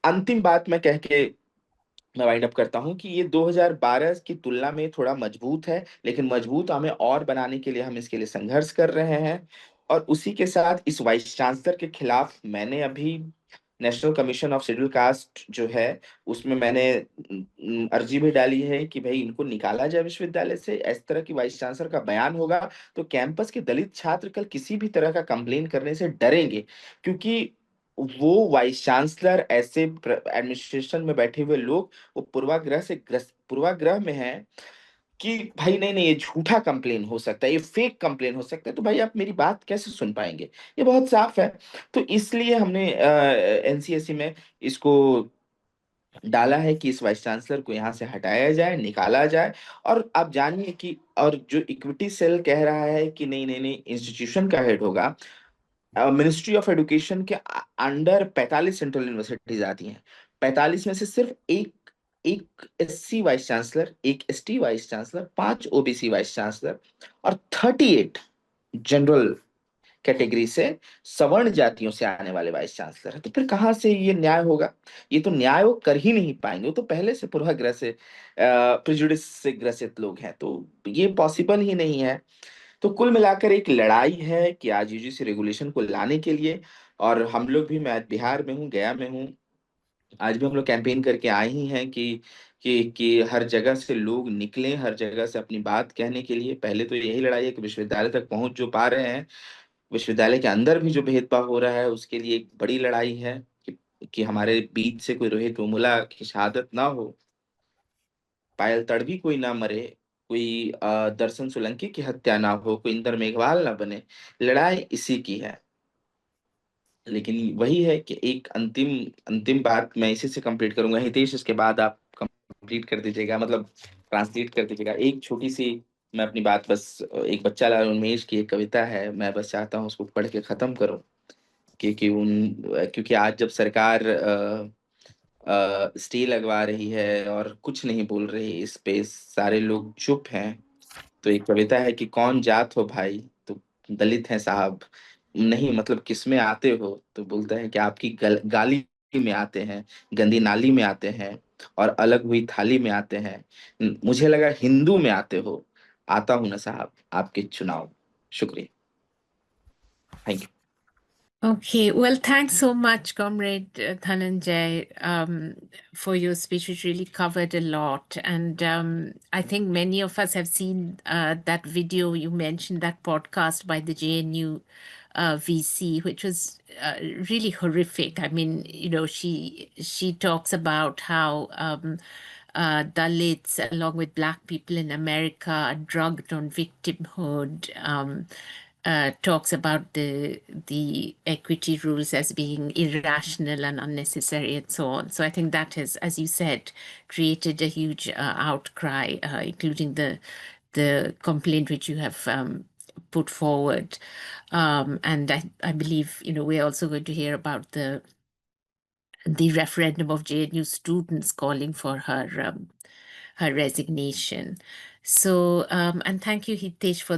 अंतिम बात मैं कह के मैं वाइंड अप करता हूं कि ये 2012 की तुलना में थोड़ा मजबूत है, लेकिन मजबूत हमें और बनाने के लिए हम इसके लिए संघर्ष कर रहे हैं। और उसी के साथ इस वाइस चांसलर के खिलाफ मैंने अभी national commission of schedule caste जो है, उसमें मैंने अर्जी भी डाली है कि भाई इनको निकाला जाए विश्वविद्यालय से। इस तरह की वाइस चांसलर का बयान होगा तो कैंपस के दलित छात्र कल किसी भी तरह का कंप्लेन करने से डरेंगे, क्योंकि वो वाइस चांसलर ऐसे एडमिनिस्ट्रेशन में बैठे हुए लोग वो पूर्वाग्रह में हैं कि भाई नहीं नहीं, ये झूठा कंप्लेन हो सकता है, ये फेक कंप्लेन हो सकता है, तो भाई आप मेरी बात कैसे सुन पाएंगे? ये बहुत साफ है। तो इसलिए हमने एनसीएससी में इसको डाला है कि इस वाइस चांसलर को यहाँ से हटाया जाए, निकाला जाए। और आप जानिए कि और जो इक्विटी सेल कह रहा है कि नहीं नहीं नहीं, इंस्टीट्यूशन का हेड होगा, मिनिस्ट्री ऑफ एजुकेशन के अंडर 45 सेंट्रल यूनिवर्सिटीज आती हैं। 45 में से सिर्फ एक एक एससी वाइस चांसलर, एक ST vice chancellor, 5 OBC vice chancellor और 38 जनरल कैटेगरी से सवर्ण जातियों से आने वाले वाइस चांसलर है। तो फिर कहाँ से ये न्याय होगा? ये तो न्याय वो कर ही नहीं पाएंगे, वो तो पहले से पूर्वाग्रह से प्रेजुडिस से ग्रसित लोग हैं, तो ये पॉसिबल ही नहीं है। तो कुल मिलाकर एक लड़ाई है कि आज यूजीसी रेगुलेशन को लाने के लिए, और हम लोग भी, मैं बिहार में हूँ, गया में हूँ, आज भी हम लोग कैंपेन करके आए ही हैं कि हर जगह से लोग निकलें, हर जगह से अपनी बात कहने के लिए। पहले तो यही लड़ाई है कि विश्वविद्यालय तक पहुंच जो पा रहे हैं, विश्वविद्यालय के अंदर भी जो भेदभाव हो रहा है उसके लिए एक बड़ी लड़ाई है कि हमारे बीच से कोई रोहित वेमुला की शहादत ना हो, पायल तड़वी कोई ना मरे, कोई दर्शन सोलंकी की हत्या ना हो, कोई इंदर मेघवाल ना बने। लड़ाई इसी की है। लेकिन वही है कि एक अंतिम अंतिम बात मैं इसी से कंप्लीट करूंगा। हितेश, इसके बाद आप कंप्लीट कर दीजिएगा, मतलब ट्रांसलेट कर दीजिएगा। एक छोटी सी मैं अपनी बात बस, एक बच्चा लाल उन्मेष की एक कविता है, मैं बस चाहता हूँ उसको पढ़ के खत्म करूं। क्योंकि आज जब सरकार स्टे लगवा रही है और कुछ नहीं बोल रही, इस पे सारे लोग चुप हैं। तो एक कविता है कि कौन जात हो भाई, तो दलित हैं साहब। नहीं मतलब किस में आते हो, तो बोलता है कि आपकी गाली में आते हैं, गंदी नाली में आते हैं, और अलग हुई थाली में आते हैं। मुझे लगा हिंदू में आते हो, आता हूं ना साहब आपके चुनाव। शुक्रिया, thank you. Okay, well, thanks so much, Comrade Dhananjay, for your speech, which really covered a lot. And I think many of us have seen that video you mentioned, that podcast by the JNU VC, which was really horrific. I mean, you know, she talks about how Dalits, along with Black people in America, are drugged on victimhood. Talks about the equity rules as being irrational and unnecessary and so on. So I think that has, as you said, created a huge outcry, including the complaint which you have put forward. And I believe, you know, we're also going to hear about the referendum of JNU students calling for her resignation. So and thank you, Hitesh, for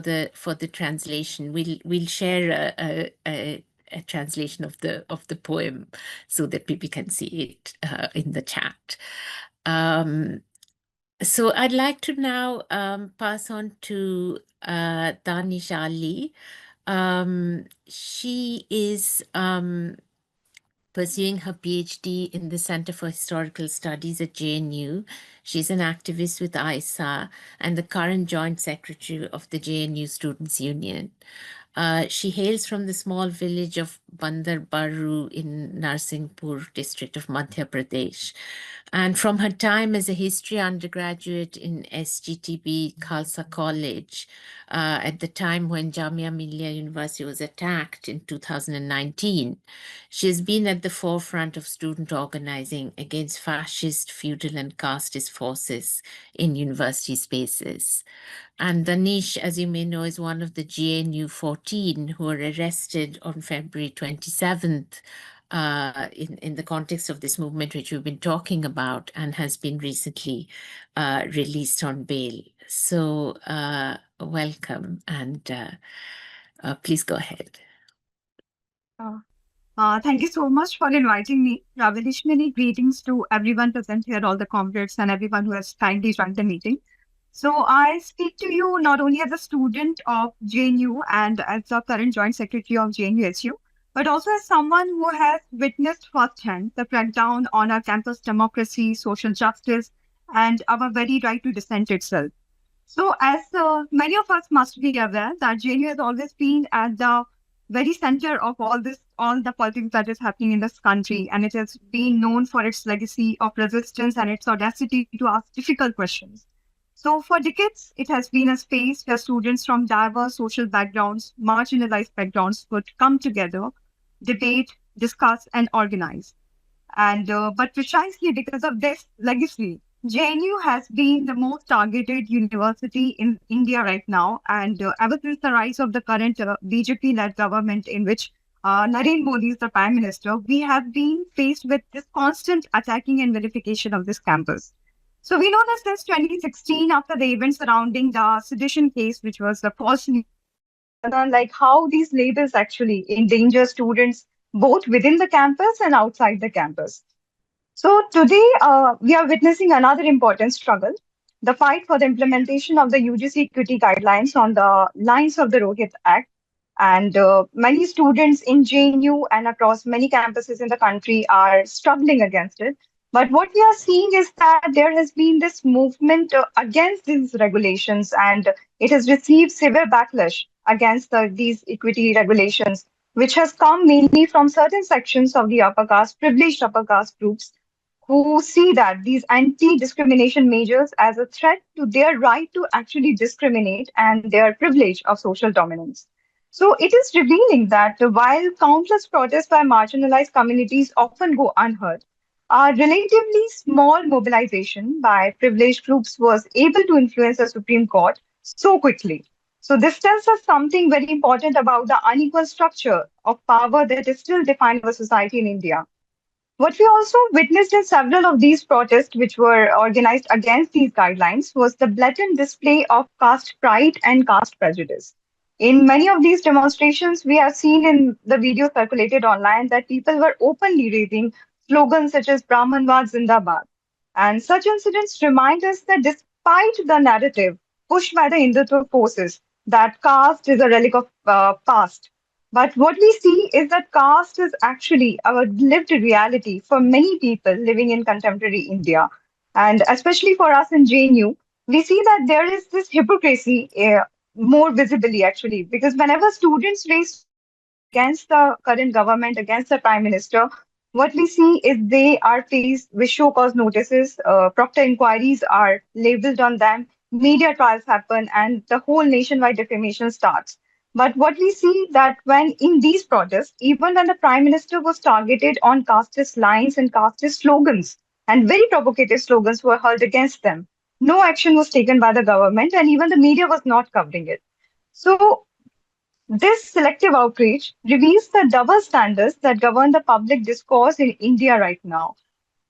the translation. We'll share a translation of the poem so that people can see it in the chat. So I'd like to now pass on to Danish Ali. She is pursuing her PhD in the Center for Historical Studies at JNU. She's an activist with AISA and the current Joint Secretary of the JNU Students' Union. She hails from the small village of Bandar Baru in Narsinghpur district of Madhya Pradesh. And from her time as a history undergraduate in SGTB Khalsa College, at the time when Jamia Millia University was attacked in 2019, she has been at the forefront of student organizing against fascist, feudal, and casteist forces in university spaces. And Danish, as you may know, is one of the GNU 14 who were arrested on February 27th in the context of this movement, which we've been talking about, and has been recently released on bail. So welcome, and please go ahead. Thank you so much for inviting me. Revolutionary greetings to everyone present here, all the comrades and everyone who has kindly joined the meeting. So I speak to you not only as a student of JNU and as the current Joint Secretary of JNU-SU, but also as someone who has witnessed firsthand the crackdown on our campus democracy, social justice, and our very right to dissent itself. So, as many of us must be aware, that JNU has always been at the very center of all this, all the politics that is happening in this country, and it has been known for its legacy of resistance and its audacity to ask difficult questions. So, for decades, it has been a space where students from diverse social backgrounds, marginalized backgrounds, would come together, debate, discuss, and organize. And but precisely because of this legacy, JNU has been the most targeted university in India right now. And ever since the rise of the current BJP-led government, in which Narendra Modi is the prime minister, we have been faced with this constant attacking and vilification of this campus. So we know that since 2016, after the events surrounding the sedition case, which was the false news, like how these labels actually endanger students both within the campus and outside the campus. So today we are witnessing another important struggle, the fight for the implementation of the UGC equity guidelines on the lines of the Rohit Act. And many students in JNU and across many campuses in the country are struggling against it. But what we are seeing is that there has been this movement against these regulations, and it has received severe backlash against these equity regulations, which has come mainly from certain sections of the upper caste, privileged upper caste groups, who see that these anti-discrimination measures as a threat to their right to actually discriminate and their privilege of social dominance. So it is revealing that while countless protests by marginalized communities often go unheard, a relatively small mobilization by privileged groups was able to influence the Supreme Court so quickly. So this tells us something very important about the unequal structure of power that is still defining our society in India. What we also witnessed in several of these protests, which were organized against these guidelines, was the blatant display of caste pride and caste prejudice. In many of these demonstrations, we have seen in the video circulated online that people were openly raising slogans such as Brahmanwad Zindabad. And such incidents remind us that despite the narrative pushed by the Hindutva forces that caste is a relic of past, but what we see is that caste is actually a lived reality for many people living in contemporary India. And especially for us in JNU, we see that there is this hypocrisy more visibly, actually, because whenever students raise against the current government, against the prime minister, what we see is they are faced with show cause notices, proctor inquiries are labeled on them, media trials happen, and the whole nationwide defamation starts. But what we see that when in these protests, even when the prime minister was targeted on casteist lines and casteist slogans, and very provocative slogans were hurled against them, no action was taken by the government, and even the media was not covering it. So this selective outrage reveals the double standards that govern the public discourse in India right now.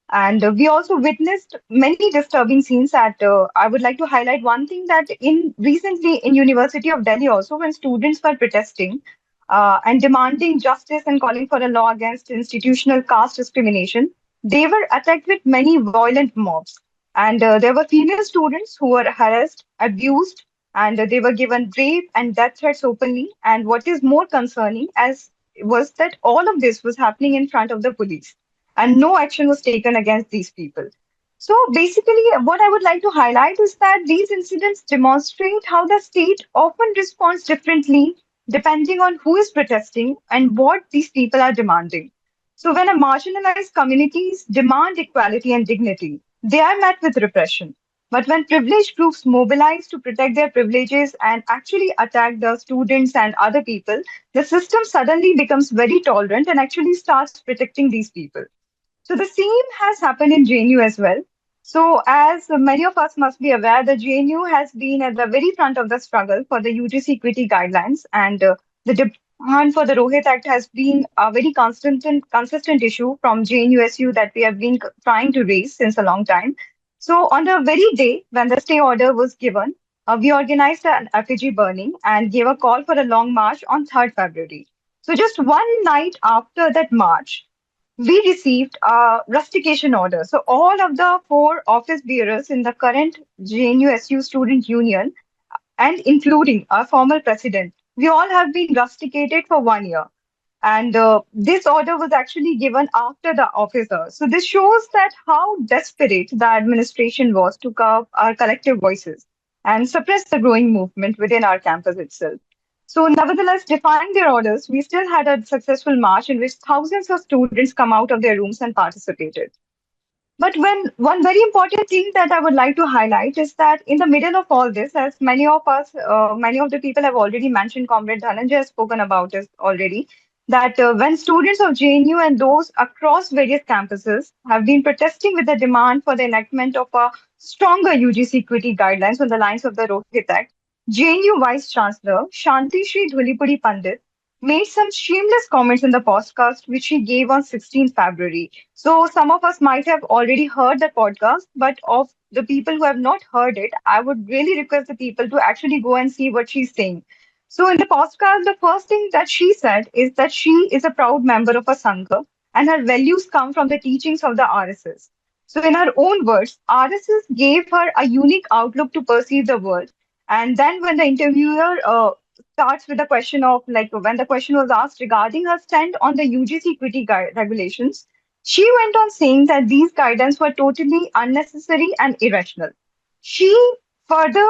And we also witnessed many disturbing scenes that I would like to highlight one thing that in recently in University of Delhi also when students were protesting and demanding justice and calling for a law against institutional caste discrimination, they were attacked with many violent mobs. And there were female students who were harassed, abused, and they were given rape and death threats openly. And what is more concerning as was that all of this was happening in front of the police and no action was taken against these people. So basically, what I would like to highlight is that these incidents demonstrate how the state often responds differently depending on who is protesting and what these people are demanding. So when a marginalized communities demand equality and dignity, they are met with repression. But when privileged groups mobilize to protect their privileges and actually attack the students and other people, the system suddenly becomes very tolerant and actually starts protecting these people. So the same has happened in JNU as well. So as many of us must be aware, the JNU has been at the very front of the struggle for the UGC equity guidelines, and the demand for the Rohit Act has been a very consistent issue from JNUSU that we have been trying to raise since a long time. So on the very day when the stay order was given, we organized an effigy burning and gave a call for a long march on 3rd February. So just one night after that march, we received a rustication order. So all of the four office bearers in the current JNUSU student union, and including our former president, we all have been rusticated for 1 year. And this order was actually given after the officer. So this shows that how desperate the administration was to curb our collective voices and suppress the growing movement within our campus itself. So nevertheless, defying their orders, we still had a successful march in which thousands of students come out of their rooms and participated. But when one very important thing that I would like to highlight is that in the middle of all this, as many of the people have already mentioned, Comrade Dhananjay has spoken about this already, that when students of JNU and those across various campuses have been protesting with the demand for the enactment of a stronger UGC equity guidelines on the lines of the Rohit Act, JNU Vice Chancellor Shanti Shri Dhulipuri Pandit made some shameless comments in the podcast which he gave on 16th February. So some of us might have already heard the podcast, but of the people who have not heard it, I would really request the people to actually go and see what she's saying. So in the podcast, the first thing that she said is that she is a proud member of a Sangha and her values come from the teachings of the RSS. So in her own words, RSS gave her a unique outlook to perceive the world. And then when the interviewer starts with the question of like when the question was asked regarding her stand on the UGC equity regulations, she went on saying that these guidance were totally unnecessary and irrational. She further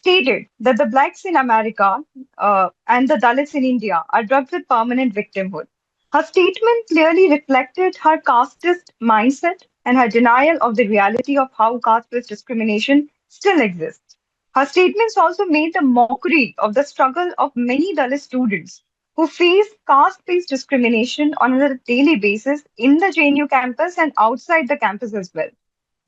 stated that the blacks in America and the Dalits in India are drugged with permanent victimhood. Her statement clearly reflected her casteist mindset and her denial of the reality of how caste-based discrimination still exists. Her statements also made the mockery of the struggle of many Dalit students who face caste-based discrimination on a daily basis in the JNU campus and outside the campus as well.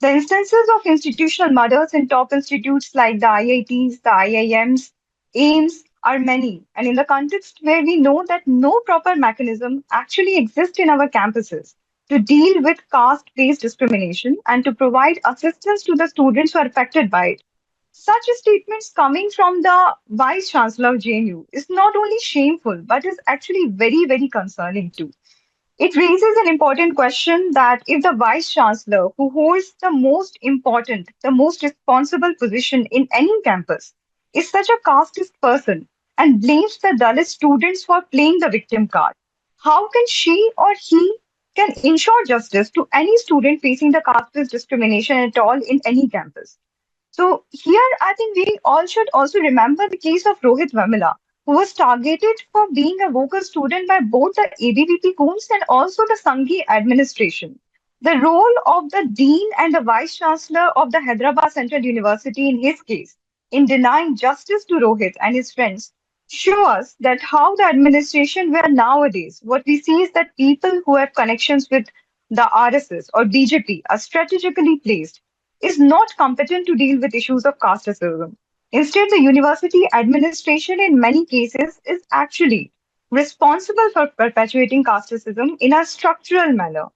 The instances of institutional murders in top institutes like the IITs, the IIMs, AIMS are many, and in the context where we know that no proper mechanism actually exists in our campuses to deal with caste-based discrimination and to provide assistance to the students who are affected by it. Such statements coming from the Vice Chancellor of JNU is not only shameful, but is actually very, very concerning too. It raises an important question that if the vice chancellor, who holds the most important, the most responsible position in any campus, is such a casteist person and blames the Dalit students for playing the victim card, how can she or he can ensure justice to any student facing the caste discrimination at all in any campus? So here, I think we all should also remember the case of Rohit Vemula, who was targeted for being a vocal student by both the ABVP goons and also the Sanghi administration. The role of the dean and the vice chancellor of the Hyderabad Central University in his case in denying justice to Rohit and his friends show us that how the administration where nowadays what we see is that people who have connections with the RSS or BJP are strategically placed is not competent to deal with issues of casteism. Instead, the university administration in many cases is actually responsible for perpetuating casteism in a structural manner.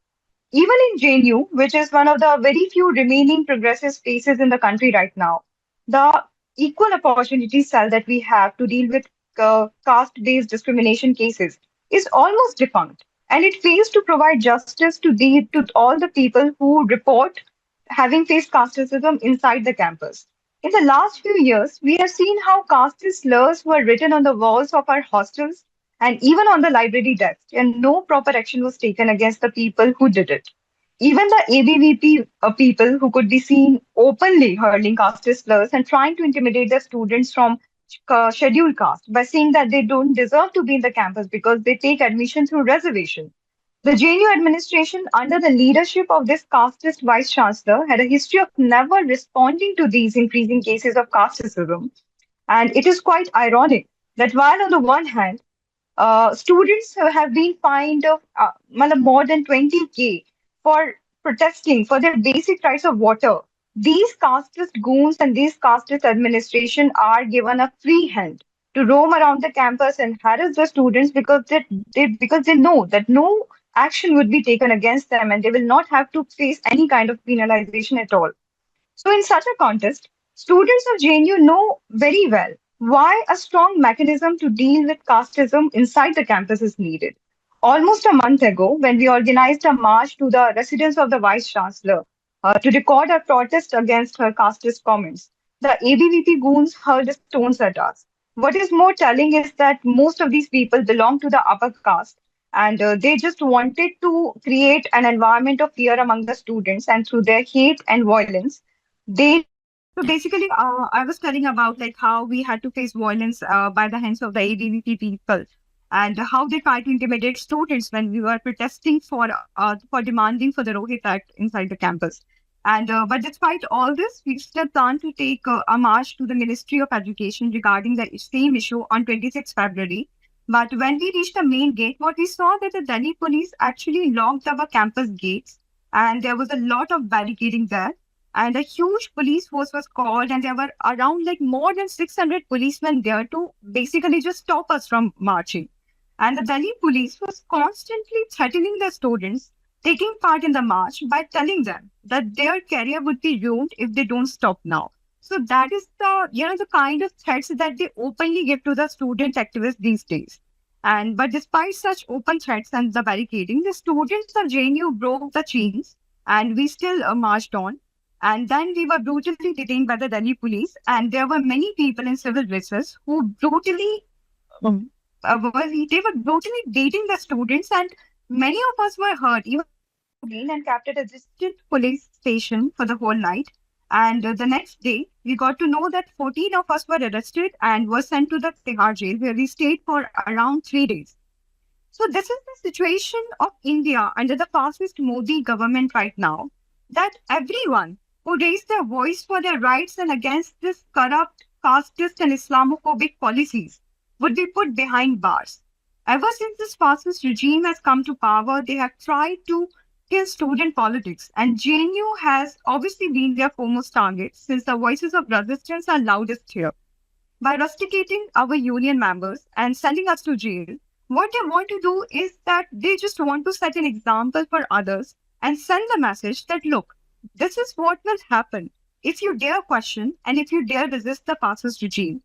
Even in JNU, which is one of the very few remaining progressive spaces in the country right now, the equal opportunity cell that we have to deal with caste-based discrimination cases is almost defunct, and it fails to provide justice to all the people who report having faced casteism inside the campus. In the last few years, we have seen how casteist slurs were written on the walls of our hostels and even on the library desks, and no proper action was taken against the people who did it. Even the ABVP people who could be seen openly hurling casteist slurs and trying to intimidate the students from scheduled caste by saying that they don't deserve to be in the campus because they take admission through reservation. The JNU administration, under the leadership of this casteist vice chancellor, had a history of never responding to these increasing cases of casteism. And it is quite ironic that while on the one hand, students have been fined of more than 20K for protesting for their basic rights of water. These casteist goons and these casteist administration are given a free hand to roam around the campus and harass the students because they know that no action would be taken against them and they will not have to face any kind of penalization at all. So, in such a context, students of JNU know very well why a strong mechanism to deal with casteism inside the campus is needed. Almost a month ago, when we organized a march to the residence of the Vice Chancellor to record our protest against her casteist comments, the ABVP goons hurled stones at us. what is more telling is that most of these people belong to the upper caste, and they just wanted to create an environment of fear among the students, and through their hate and violence, they so basically, I was telling about like how we had to face violence by the hands of the ABVP people, and how they tried to intimidate students when we were protesting for demanding for the Rohit Act inside the campus. And but despite all this, we still plan to take a march to the Ministry of Education regarding the same issue on 26 February. But when we reached the main gate, what we saw that the Delhi police actually locked our campus gates, and there was a lot of barricading there, and a huge police force was called, and there were around like more than 600 policemen there to basically just stop us from marching. And the Delhi police was constantly threatening the students taking part in the march by telling them that their career would be ruined if they don't stop now. So that is the kind of threats that they openly give to the student activists these days. And but despite such open threats and the barricading, the students of JNU broke the chains, and we still marched on. And then we were brutally detained by the Delhi police, and there were many people in civil dresses who brutally they were brutally beating the students, and many of us were hurt. Even and kept at a distant police station for the whole night. And the next day, we got to know that 14 of us were arrested and were sent to the Tihar jail, where we stayed for around 3 days. So this is the situation of India under the fascist Modi government right now, that everyone who raised their voice for their rights and against this corrupt, casteist and Islamophobic policies would be put behind bars. Ever since this fascist regime has come to power, they have tried to kill student politics, and JNU has obviously been their foremost target since the voices of resistance are loudest here. By rusticating our union members and sending us to jail, what they want to do is that they just want to set an example for others and send the message that, look, this is what will happen if you dare question and if you dare resist the fascist regime.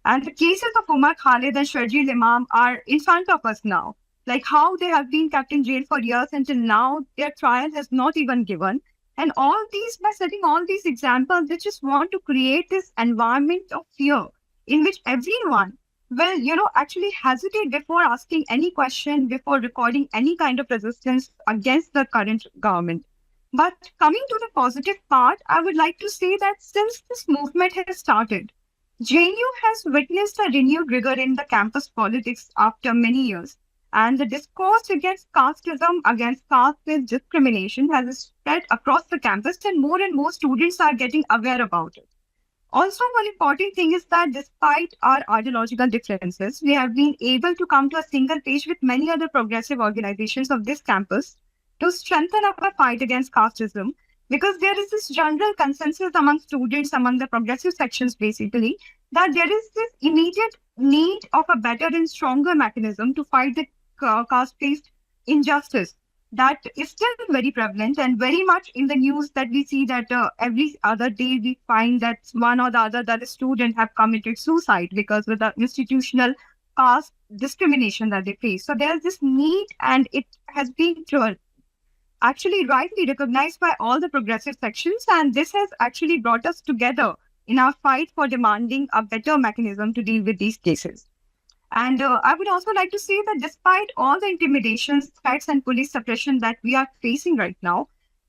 And the cases of Umar Khalid and Sharjeel Imam are in front of us now. Like how they have been kept in jail for years until now, their trial has not even given. And all these, by setting all these examples, they just want to create this environment of fear in which everyone will, actually hesitate before asking any question, before recording any kind of resistance against the current government. But coming to the positive part, I would like to say that since this movement has started, JNU has witnessed a renewed rigor in the campus politics after many years. And the discourse against casteism, against caste discrimination has spread across the campus, and more students are getting aware about it. Also, one important thing is that despite our ideological differences, we have been able to come to a single page with many other progressive organizations of this campus to strengthen our fight against casteism, because there is this general consensus among students, among the progressive sections basically, that there is this immediate need of a better and stronger mechanism to fight the caste-based injustice that is still very prevalent and very much in the news, that we see that every other day we find that one or the other that a student have committed suicide because of the institutional caste discrimination that they face. So there's this need, and it has been actually rightly recognized by all the progressive sections, and this has actually brought us together in our fight for demanding a better mechanism to deal with these cases. And I would also like to say that despite all the intimidations, threats, and police suppression that we are facing right now,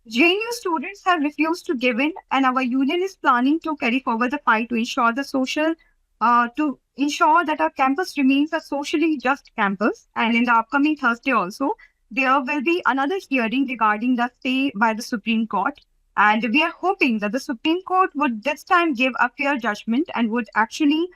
JNU students have refused to give in, and our union is planning to carry forward the fight to ensure that our campus remains a socially just campus. And in the upcoming Thursday also, there will be another hearing regarding the stay by the Supreme Court. And we are hoping that the Supreme Court would this time give a fair judgment and would actually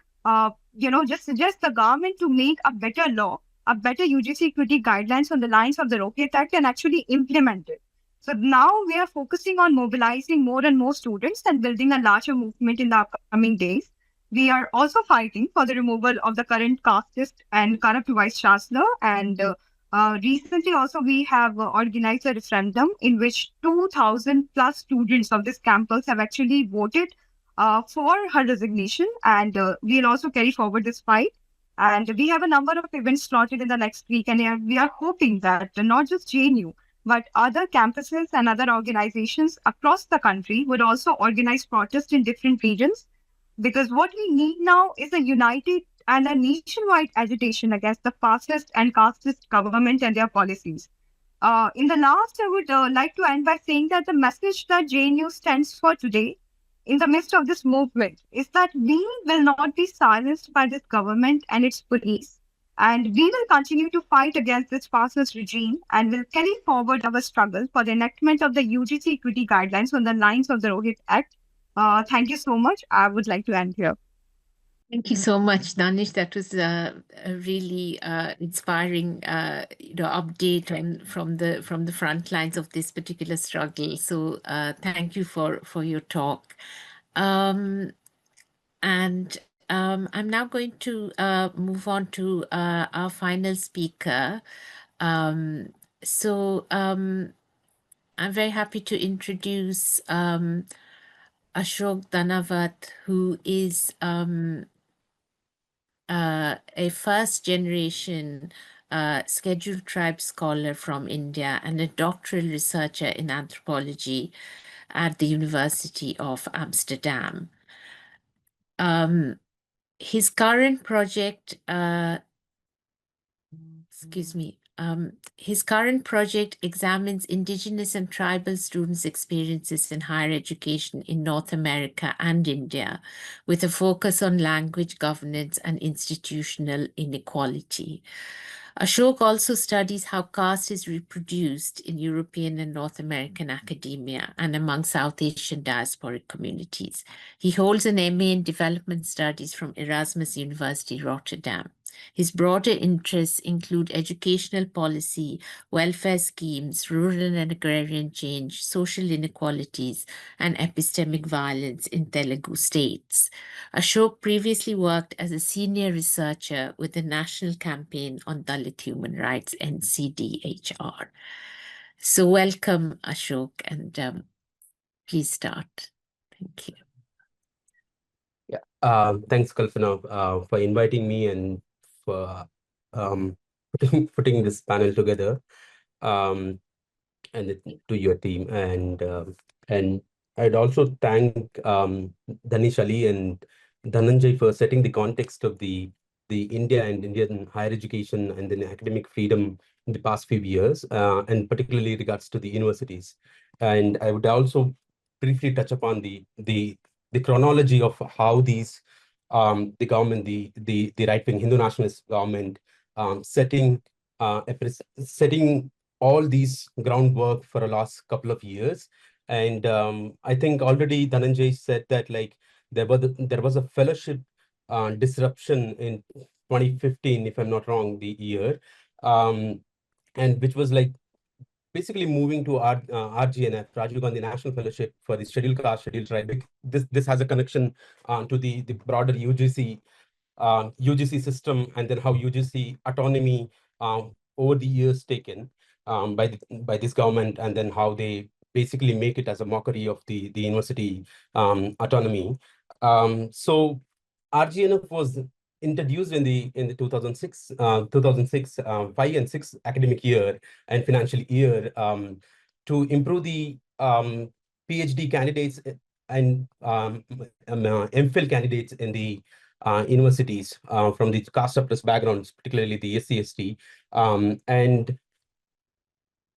just suggest the government to make a better law, a better UGC equity guidelines on the lines of the Rohit Act, and actually implement it. So now we are focusing on mobilizing more and more students and building a larger movement in the upcoming days. We are also fighting for the removal of the current casteist and corrupt vice chancellor. And recently also we have organized a referendum in which 2,000 plus students of this campus have actually voted for her resignation, and we'll also carry forward this fight. And we have a number of events slotted in the next week, and we are hoping that not just JNU, but other campuses and other organizations across the country would also organize protests in different regions, because what we need now is a united and a nationwide agitation against the fascist and casteist government and their policies. In the last, I would like to end by saying that the message that JNU stands for today, in the midst of this movement, is that we will not be silenced by this government and its police. And we will continue to fight against this fascist regime and will carry forward our struggle for the enactment of the UGC equity guidelines on the lines of the Rohit Act. Thank you so much. I would like to end here. Thank you so much, Danish. That was a really inspiring, update from the front lines of this particular struggle. So thank you for your talk. And I'm now going to move on to our final speaker. I'm very happy to introduce Ashok Danavath, who is a first-generation scheduled tribe scholar from India and a doctoral researcher in anthropology at the University of Amsterdam. His current project, his current project examines Indigenous and tribal students' experiences in higher education in North America and India, with a focus on language, governance, and institutional inequality. Ashok also studies how caste is reproduced in European and North American academia and among South Asian diasporic communities. He holds an MA in Development Studies from Erasmus University, Rotterdam. His broader interests include educational policy, welfare schemes, rural and agrarian change, social inequalities, and epistemic violence in Telugu states. Ashok previously worked as a senior researcher with the National Campaign on Dalit Human Rights, NCDHR. So welcome, Ashok, and please start. Thank you. Yeah, thanks, Kalpana, for inviting me and for putting this panel together, and to your team. And I'd also thank Danish Ali and Dhananjay for setting the context of the India and Indian higher education and then academic freedom in the past few years, and particularly regards to the universities. And I would also briefly touch upon the chronology of how these the government, the right-wing Hindu nationalist government, setting all these groundwork for the last couple of years. And I think already Dhananjay said that like there was a fellowship disruption in 2015, if I'm not wrong, the year, and which was like basically moving to RGNF, Rajiv Gandhi National Fellowship for the Scheduled Caste, Scheduled Tribe. This has a connection to the broader UGC system, and then how UGC autonomy over the years taken by this government, and then how they basically make it as a mockery of the university autonomy. So RGNF was introduced in the 2006 5 and 6 academic year and financial year to improve the PhD candidates and MPhil candidates in the universities from the caste surplus backgrounds, particularly the SC/ST. And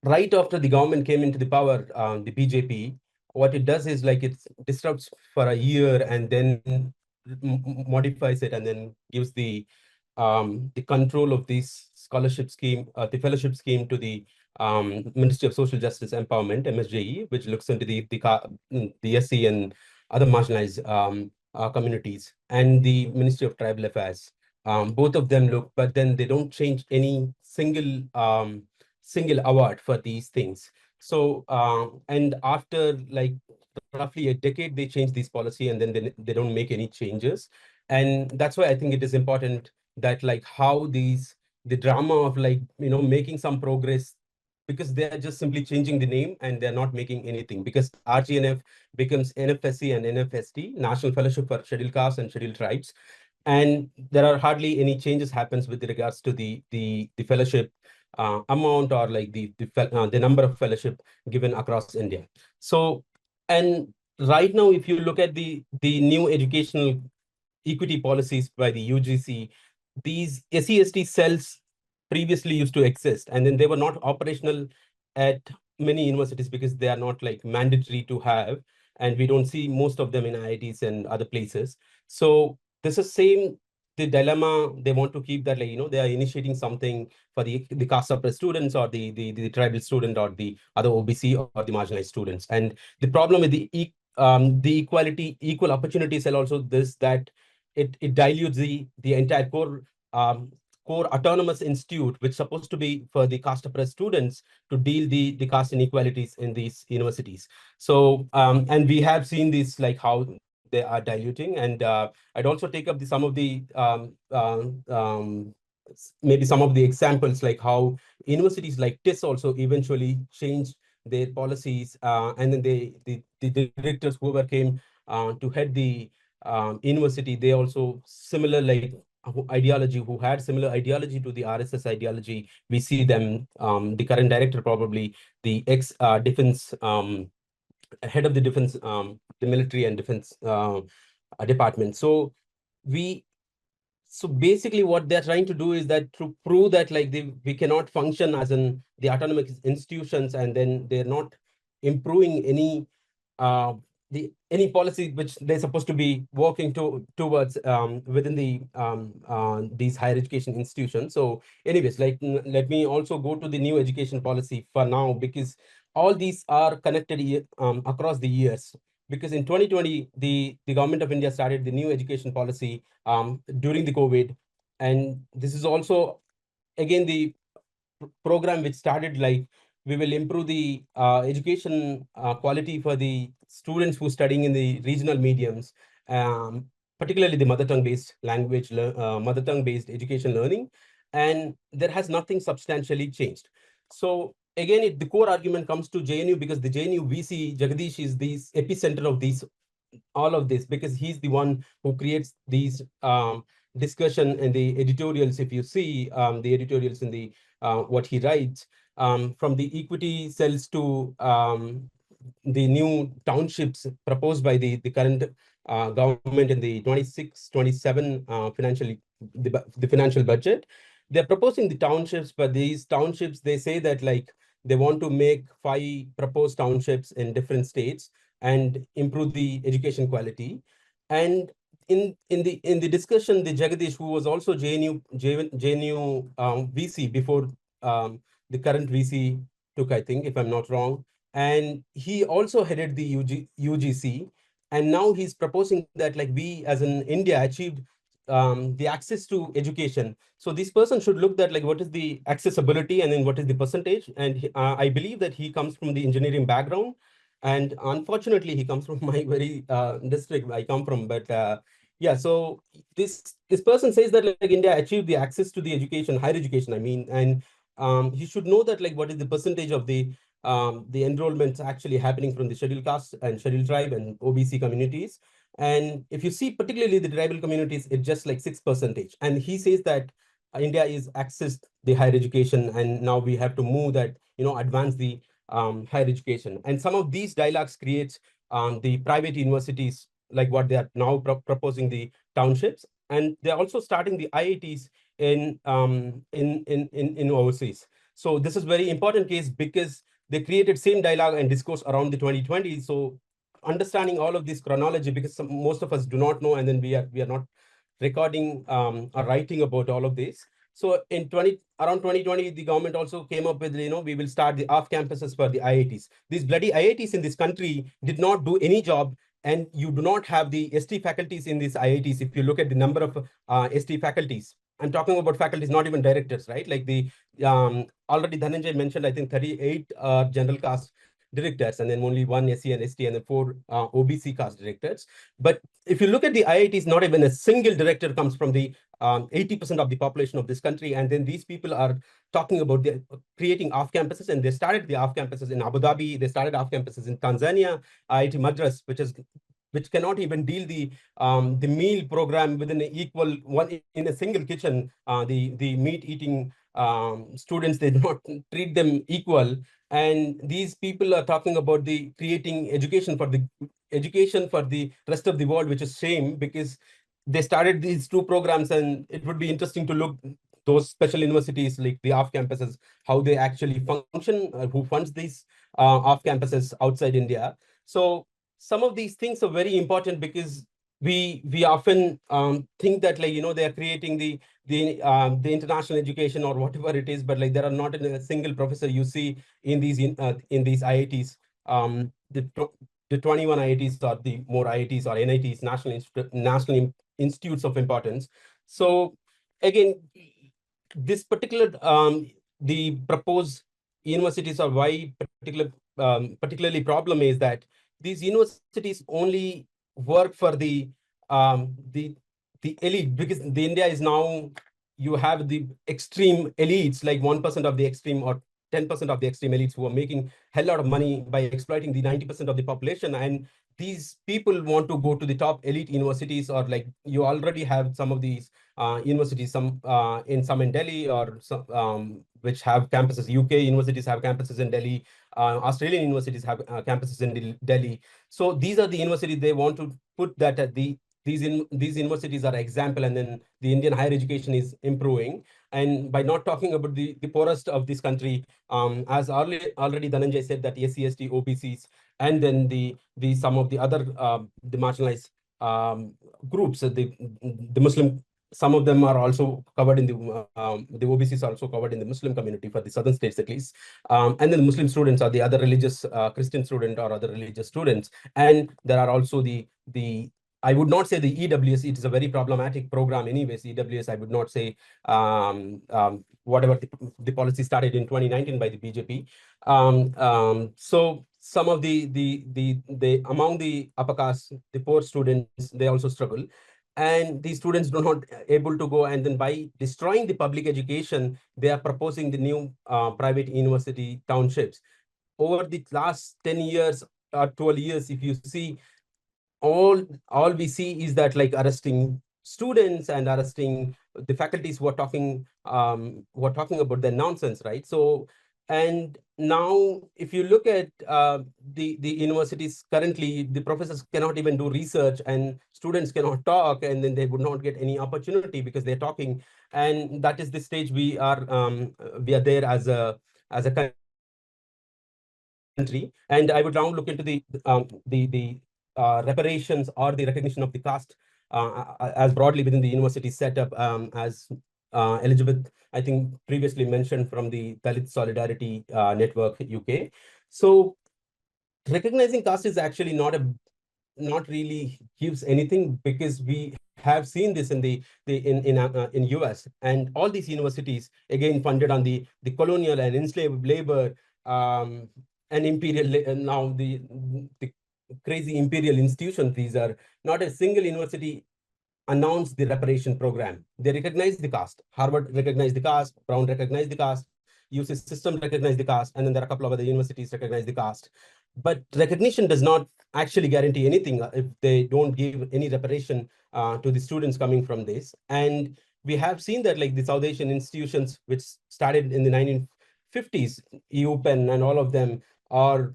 right after the government came into the power, the BJP, what it does is like it disrupts for a year and then modifies it and then gives the control of this scholarship scheme, the fellowship scheme to the Ministry of Social Justice Empowerment, MSJE, which looks into the SC and other marginalized communities, and the Ministry of Tribal Affairs. Both of them look, but then they don't change any single award for these things. So and after like roughly a decade, they change this policy and then they don't make any changes. And that's why I think it is important that like how the drama of like, making some progress, because they're just simply changing the name and they're not making anything, because RGNF becomes NFSC and NFST, National Fellowship for Scheduled Castes and Scheduled Tribes. And there are hardly any changes happens with regards to the fellowship amount or like the number of fellowship given across India. So, and right now, if you look at the new educational equity policies by the UGC, these SEST cells previously used to exist, and then they were not operational at many universities because they are not like mandatory to have, and we don't see most of them in IITs and other places. So this is same the dilemma. They want to keep that, like, they are initiating something for the caste suppressed students, or the tribal student, or the other OBC or the marginalized students. And the problem with the equal opportunity cell also this, that it dilutes the entire core autonomous institute, which is supposed to be for the caste oppressed students to deal the caste inequalities in these universities. So and we have seen this, like how they are diluting. And I'd also take up some of the maybe some of the examples, like how universities like TIS also eventually changed their policies, and then the directors whoever came to head the university, they also similar like ideology, who had similar ideology to the RSS ideology. We see them, the current director, probably the ex defense head of the defense, the military and defense department. So we so basically what they're trying to do is that to prove that, like, we cannot function as in the autonomous institutions, and then they're not improving uh, any policy which they're supposed to be working towards within these higher education institutions. So anyways, like, let me also go to the new education policy for now, because all these are connected across the years. Because in 2020, the government of India started the new education policy during the COVID. And this is also, again, the program which started like, we will improve the education quality for the students who are studying in the regional mediums, um, particularly the mother tongue based mother tongue based education learning. And there has nothing substantially changed. So again, the core argument comes to JNU, because the JNU VC Jagadish is the epicenter of all of this, because he's the one who creates these discussion and the editorials. If you see the editorials in the what he writes, from the equity cells to the new townships proposed by the current government in the 26-27 the financial budget. They're proposing the townships, but these townships, they say that, like, they want to make 5 proposed townships in different states and improve the education quality. And in the discussion, the Jagadish, who was also JNU VC before the current VC took, I think, if I'm not wrong, and he also headed the UGC, and now he's proposing that, like, we as in India achieved the access to education. So this person should look at, like, what is the accessibility and then what is the percentage. And I believe that he comes from the engineering background, and unfortunately he comes from my very district I come from. But yeah, so this person says that, like, India achieved the access to the education, higher education, I mean. And he should know that, like, what is the percentage of the enrollments actually happening from the scheduled caste and scheduled tribe and OBC communities. And if you see particularly the tribal communities, it's just like 6%. And he says that India is accessed the higher education, and now we have to move that, advance the higher education. And some of these dialogues creates the private universities, like what they are now proposing, the townships. And they're also starting the IITs in overseas. So this is very important case, because they created same dialogue and discourse around the 2020. So understanding all of this chronology, because most of us do not know, and then we are not recording or writing about all of this. So around 2020, the government also came up with, we will start the off campuses for the IITs. These bloody IITs in this country did not do any job, and you do not have the ST faculties in these IITs. If you look at the number of ST faculties, I'm talking about faculties, not even directors, right? Like already Dhananjay mentioned, I think 38 general caste directors, and then only 1 SC and ST, and then 4 OBC caste directors. But if you look at the IITs, not even a single director comes from the 80% of the population of this country. And then these people are talking about creating off campuses, and they started the off campuses in Abu Dhabi. They started off campuses in Tanzania, IIT Madras, which cannot even deal the meal program within an equal one in a single kitchen. The meat eating students, they do not treat them equal. And these people are talking about the creating education for the rest of the world, which is shame, because they started these two programs, and it would be interesting to look those special universities like the off campuses, how they actually function, who funds these off campuses outside India. So some of these things are very important because we often think that, like, they are creating the international education or whatever it is, but like there are not a single professor you see in these IITs. The 21 IITs or the more IITs or NITs, national institutes of importance. So again, this particular the proposed universities, or why particularly problem is that these universities only work for um, the the elite, because the India is now, you have the extreme elites, like 1% of the extreme or 10% of the extreme elites who are making hell lot of money by exploiting the 90% of the population. And these people want to go to the top elite universities, or like you already have some of these universities, some in Delhi, or some which have campuses. UK universities have campuses in Delhi. Australian universities have campuses in Delhi. So these are the universities they want to put that at these universities are example, and then the Indian higher education is improving. And by not talking about the poorest of this country, as already Dhananjay said, that SC, ST, OBCs, and then the some of the other the marginalized groups, the Muslim, some of them are also covered in the OBCs are also covered in the Muslim community for the southern states at least. And then Muslim students are the other religious Christian student or other religious students. And there are also the I would not say the EWS. It is a very problematic program anyways. EWS, I would not say whatever the policy started in 2019 by the BJP. So some of the among the upper caste, the poor students, they also struggle. And these students do not able to go, and then by destroying the public education, they are proposing the new private university townships. Over the last 10 years or 12 years, if you see, all we see is that, like, arresting students and arresting the faculties who are talking about their nonsense, right? So, and now if you look at the universities currently, the professors cannot even do research, and students cannot talk, and then they would not get any opportunity because they're talking. And that is the stage we are there as a country. And I would now look into the reparations or the recognition of the caste as broadly within the university setup, as Elizabeth, I think, previously mentioned from the Dalit Solidarity Network UK. So recognizing caste is actually not really gives anything, because we have seen this in US, and all these universities again funded on the colonial and enslaved labor, and imperial, now the crazy imperial institutions. These are not a single university announced the reparation program. They recognize the caste. Harvard recognized the caste, Brown recognized the caste, UC system recognized the caste, and then there are a couple of other universities recognize the caste. But recognition does not actually guarantee anything if they don't give any reparation to the students coming from this. And we have seen that, like, the South Asian institutions, which started in the 1950s, EUPEN and all of them, or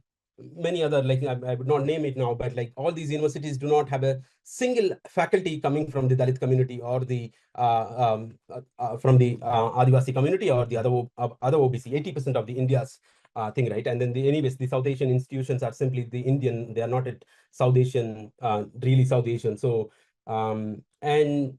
many other, like, I would not name it now, but like all these universities do not have a single faculty coming from the Dalit community, or the from the Adivasi community, or the other OBC. 80% of the India's thing, right? And then anyways, the South Asian institutions are simply the Indian. They are not at South Asian, really South Asian. So and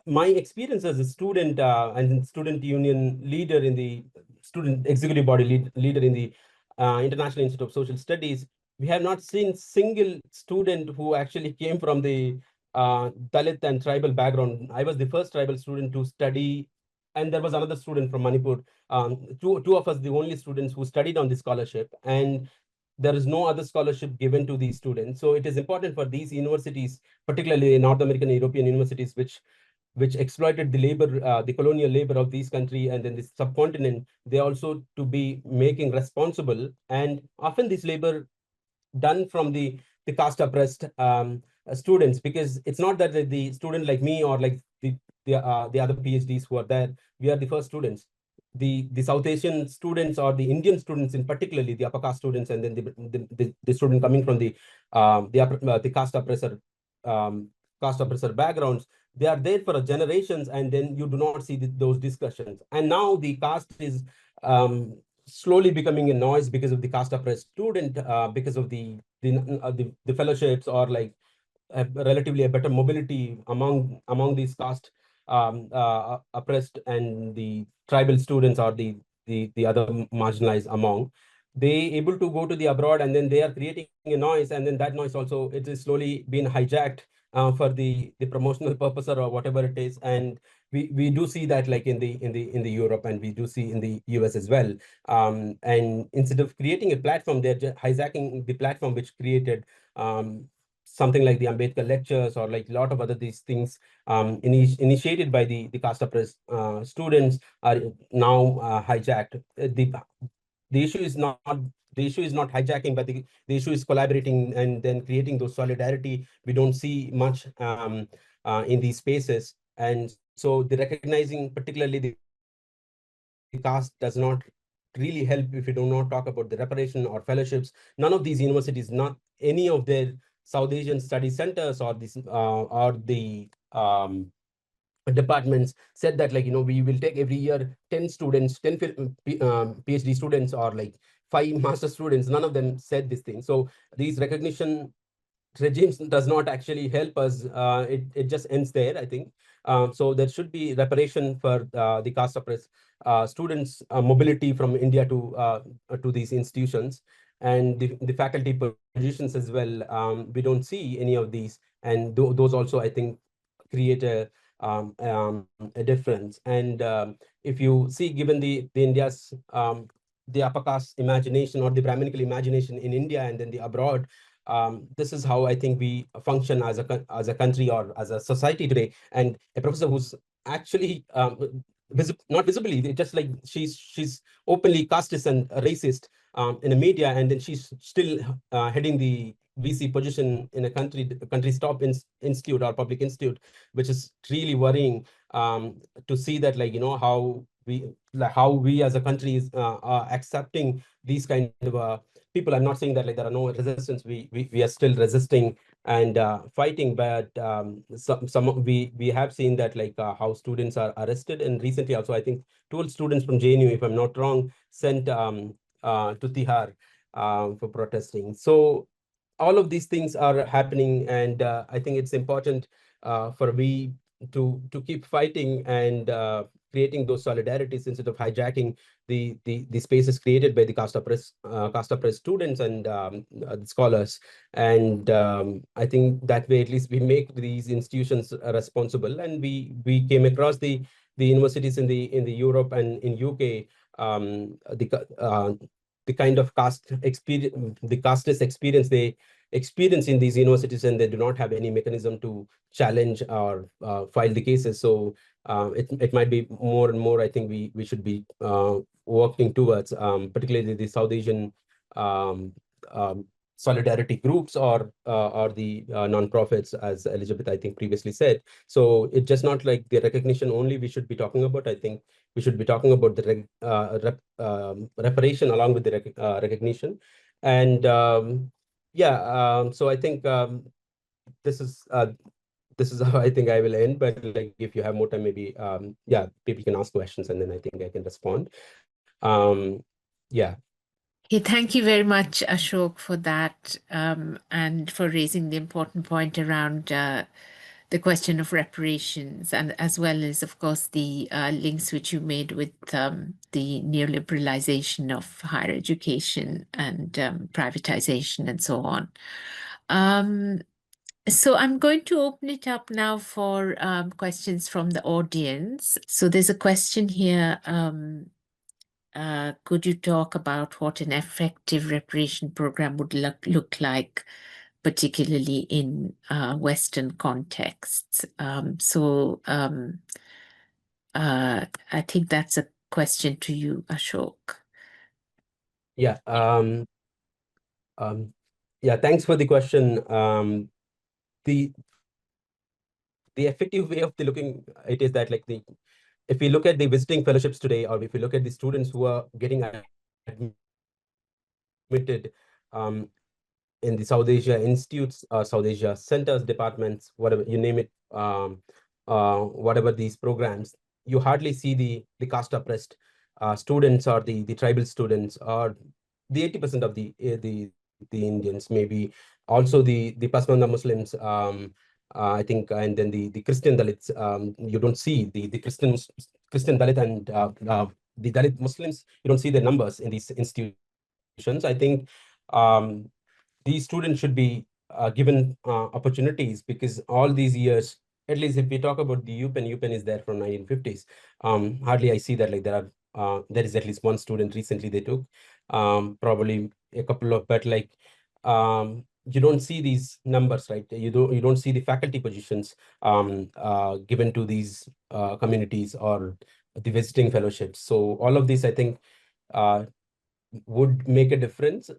my experience as a student and student union leader in the student executive body leader in the International Institute of Social Studies, we have not seen single student who actually came from the Dalit and tribal background. I was the first tribal student to study, and there was another student from Manipur. Two of us, the only students who studied on the scholarship, and there is no other scholarship given to these students. So it is important for these universities, particularly North American, European universities, which exploited the labor, the colonial labor of these country and then the subcontinent, they also to be making responsible. And often this labor done from the caste oppressed students, because it's not that the student like me or like the other PhDs who are there, we are the first students. The South Asian students, or the Indian students in particularly, the upper caste students, and then the student coming from the caste oppressor caste oppressor backgrounds, they are there for generations, and then you do not see those discussions. And now the caste is slowly becoming a noise because of the caste oppressed student, because of the fellowships, or like relatively a better mobility among these caste oppressed and the tribal students, or the other marginalized among. They able to go to the abroad, and then they are creating a noise, and then that noise also, it is slowly being hijacked for the promotional purpose or whatever it is. And we do see that, like in the Europe, and we do see in the US as well. And instead of creating a platform, they're just hijacking the platform which created something like the Ambedkar lectures, or like a lot of other these things initiated by the caste oppressed students, are now hijacked. The issue is not hijacking, but the issue is collaborating and then creating those solidarity. We don't see much in these spaces. And so the recognizing, particularly the caste, does not really help if you do not talk about the reparation or fellowships. None of these universities, not any of their South Asian study centers, or the departments said that, like, we will take every year 10 students, 10 PhD students, or like 5 master students. None of them said this thing. So these recognition regimes does not actually help us. It just ends there, I think. So there should be reparation for the caste oppressed students mobility from India to these institutions, and the faculty positions as well. We don't see any of these, and those also, I think, create a difference. And if you see, given the India's the upper caste imagination, or the Brahmanical imagination in India and then the abroad, this is how I think we function as a country or as a society today. And a professor who's actually not visibly, just like she's openly casteist and racist in the media, and then she's still heading the VC position in a country's top institute or public institute, which is really worrying to see that, like, how we as a country is are accepting these kind of people. I'm not saying that, like, there are no resistance. We are still resisting and fighting, but some we have seen that, like, how students are arrested. And recently also, I think 12 students from JNU, if I'm not wrong, sent to Tihar for protesting. So all of these things are happening, and I think it's important for we to keep fighting and creating those solidarities instead of hijacking the spaces created by the caste oppressed students and the scholars. And I think that way, at least, we make these institutions responsible. And we came across the universities in the Europe and in UK, the kind of caste experience, the casteist experience they experience in these universities, and they do not have any mechanism to challenge or file the cases. So it might be more and more, I think we should be working towards, particularly the South Asian um, um, solidarity groups, or the non-profits, as Elizabeth, I think, previously said. So it's just not like the recognition only we should be talking about. I think we should be talking about the reparation along with the recognition. And yeah, so I think this is how I think I will end. But, like, if you have more time, maybe yeah, people can ask questions, and then I think I can respond. Yeah. Okay, thank you very much, Ashok, for that, and for raising the important point around the question of reparations, and as well as, of course, the links which you made with the neoliberalization of higher education and privatization and so on. So I'm going to open it up now for questions from the audience. So there's a question here. Could you talk about what an effective reparation program would look like, particularly in Western contexts? I think that's a question to you, Ashok. Yeah. Yeah. Thanks for the question. The effective way of looking it is that, like, if we look at the visiting fellowships today, or if we look at the students who are getting admitted, in the South Asia institutes, South Asia centers, departments, whatever you name it, whatever these programs, you hardly see the caste oppressed students or the tribal students or the 80% of the Indians, maybe also the Pasmanda Muslims, I think, and then the Christian Dalits. You don't see the Christian Dalit and the Dalit Muslims. You don't see their numbers in these institutions. I think these students should be given opportunities, because all these years, at least if we talk about the UPenn is there from 1950s. Hardly I see that like there is at least one student recently they took, probably a couple of, but like you don't see these numbers, right? You don't see the faculty positions given to these communities or the visiting fellowships. So all of this, I think, would make a difference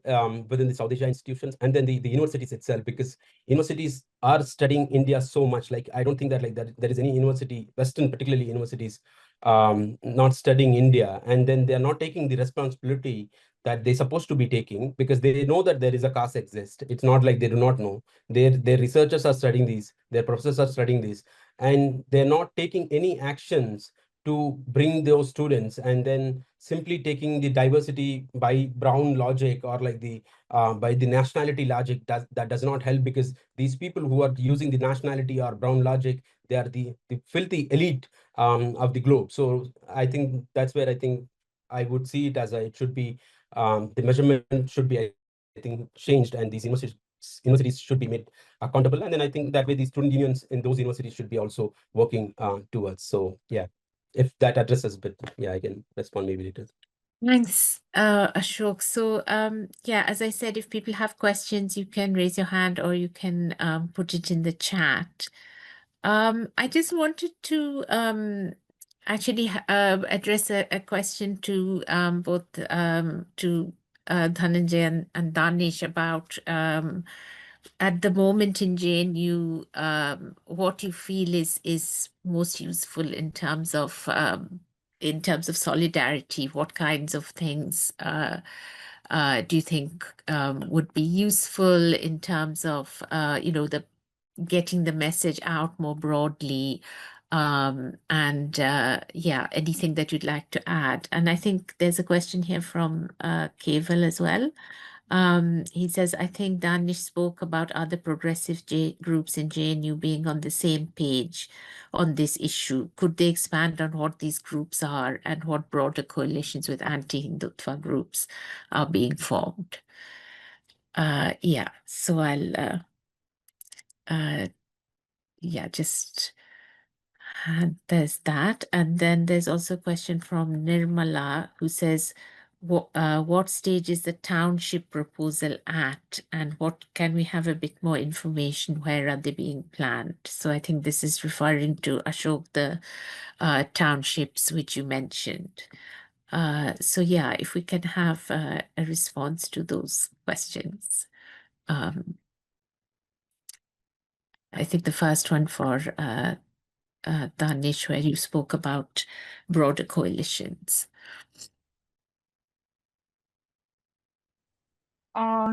within the South Asia institutions and then the universities itself, because universities are studying India so much. Like, I don't think that like that there is any university, Western particularly universities, not studying India, and then they are not taking the responsibility that they're supposed to be taking, because they know that there is a caste exist. It's not like they do not know. Their researchers are studying these, their professors are studying these, and they're not taking any actions to bring those students, and then simply taking the diversity by Brown logic or like the by the nationality logic, that does not help, because these people who are using the nationality or Brown logic, they are the filthy elite of the globe. So I think that's where I think I would see it as it should be, the measurement should be, I think, changed, and these universities should be made accountable. And then I think that way the student unions in those universities should be also working towards. So yeah, if that addresses, but yeah, I can respond maybe later. Thanks, Ashok. So, yeah, as I said, if people have questions, you can raise your hand or you can put it in the chat. I just wanted to actually address a question to both to Dhananjay and Danish about at the moment in JNU, what you feel is most useful in terms of solidarity. What kinds of things do you think would be useful in terms of the getting the message out more broadly, and yeah, anything that you'd like to add? And I think there's a question here from Keval as well. He says, I think Danish spoke about other progressive groups in JNU being on the same page on this issue. Could they expand on what these groups are and what broader coalitions with anti-Hindutva groups are being formed? Yeah, so I'll yeah, just there's that. And then there's also a question from Nirmala, who says, what stage is the township proposal at, and what can we have a bit more information? Where are they being planned? So I think this is referring to Ashok, the townships which you mentioned. So yeah, if we can have a response to those questions. I think the first one for Danish, where you spoke about broader coalitions.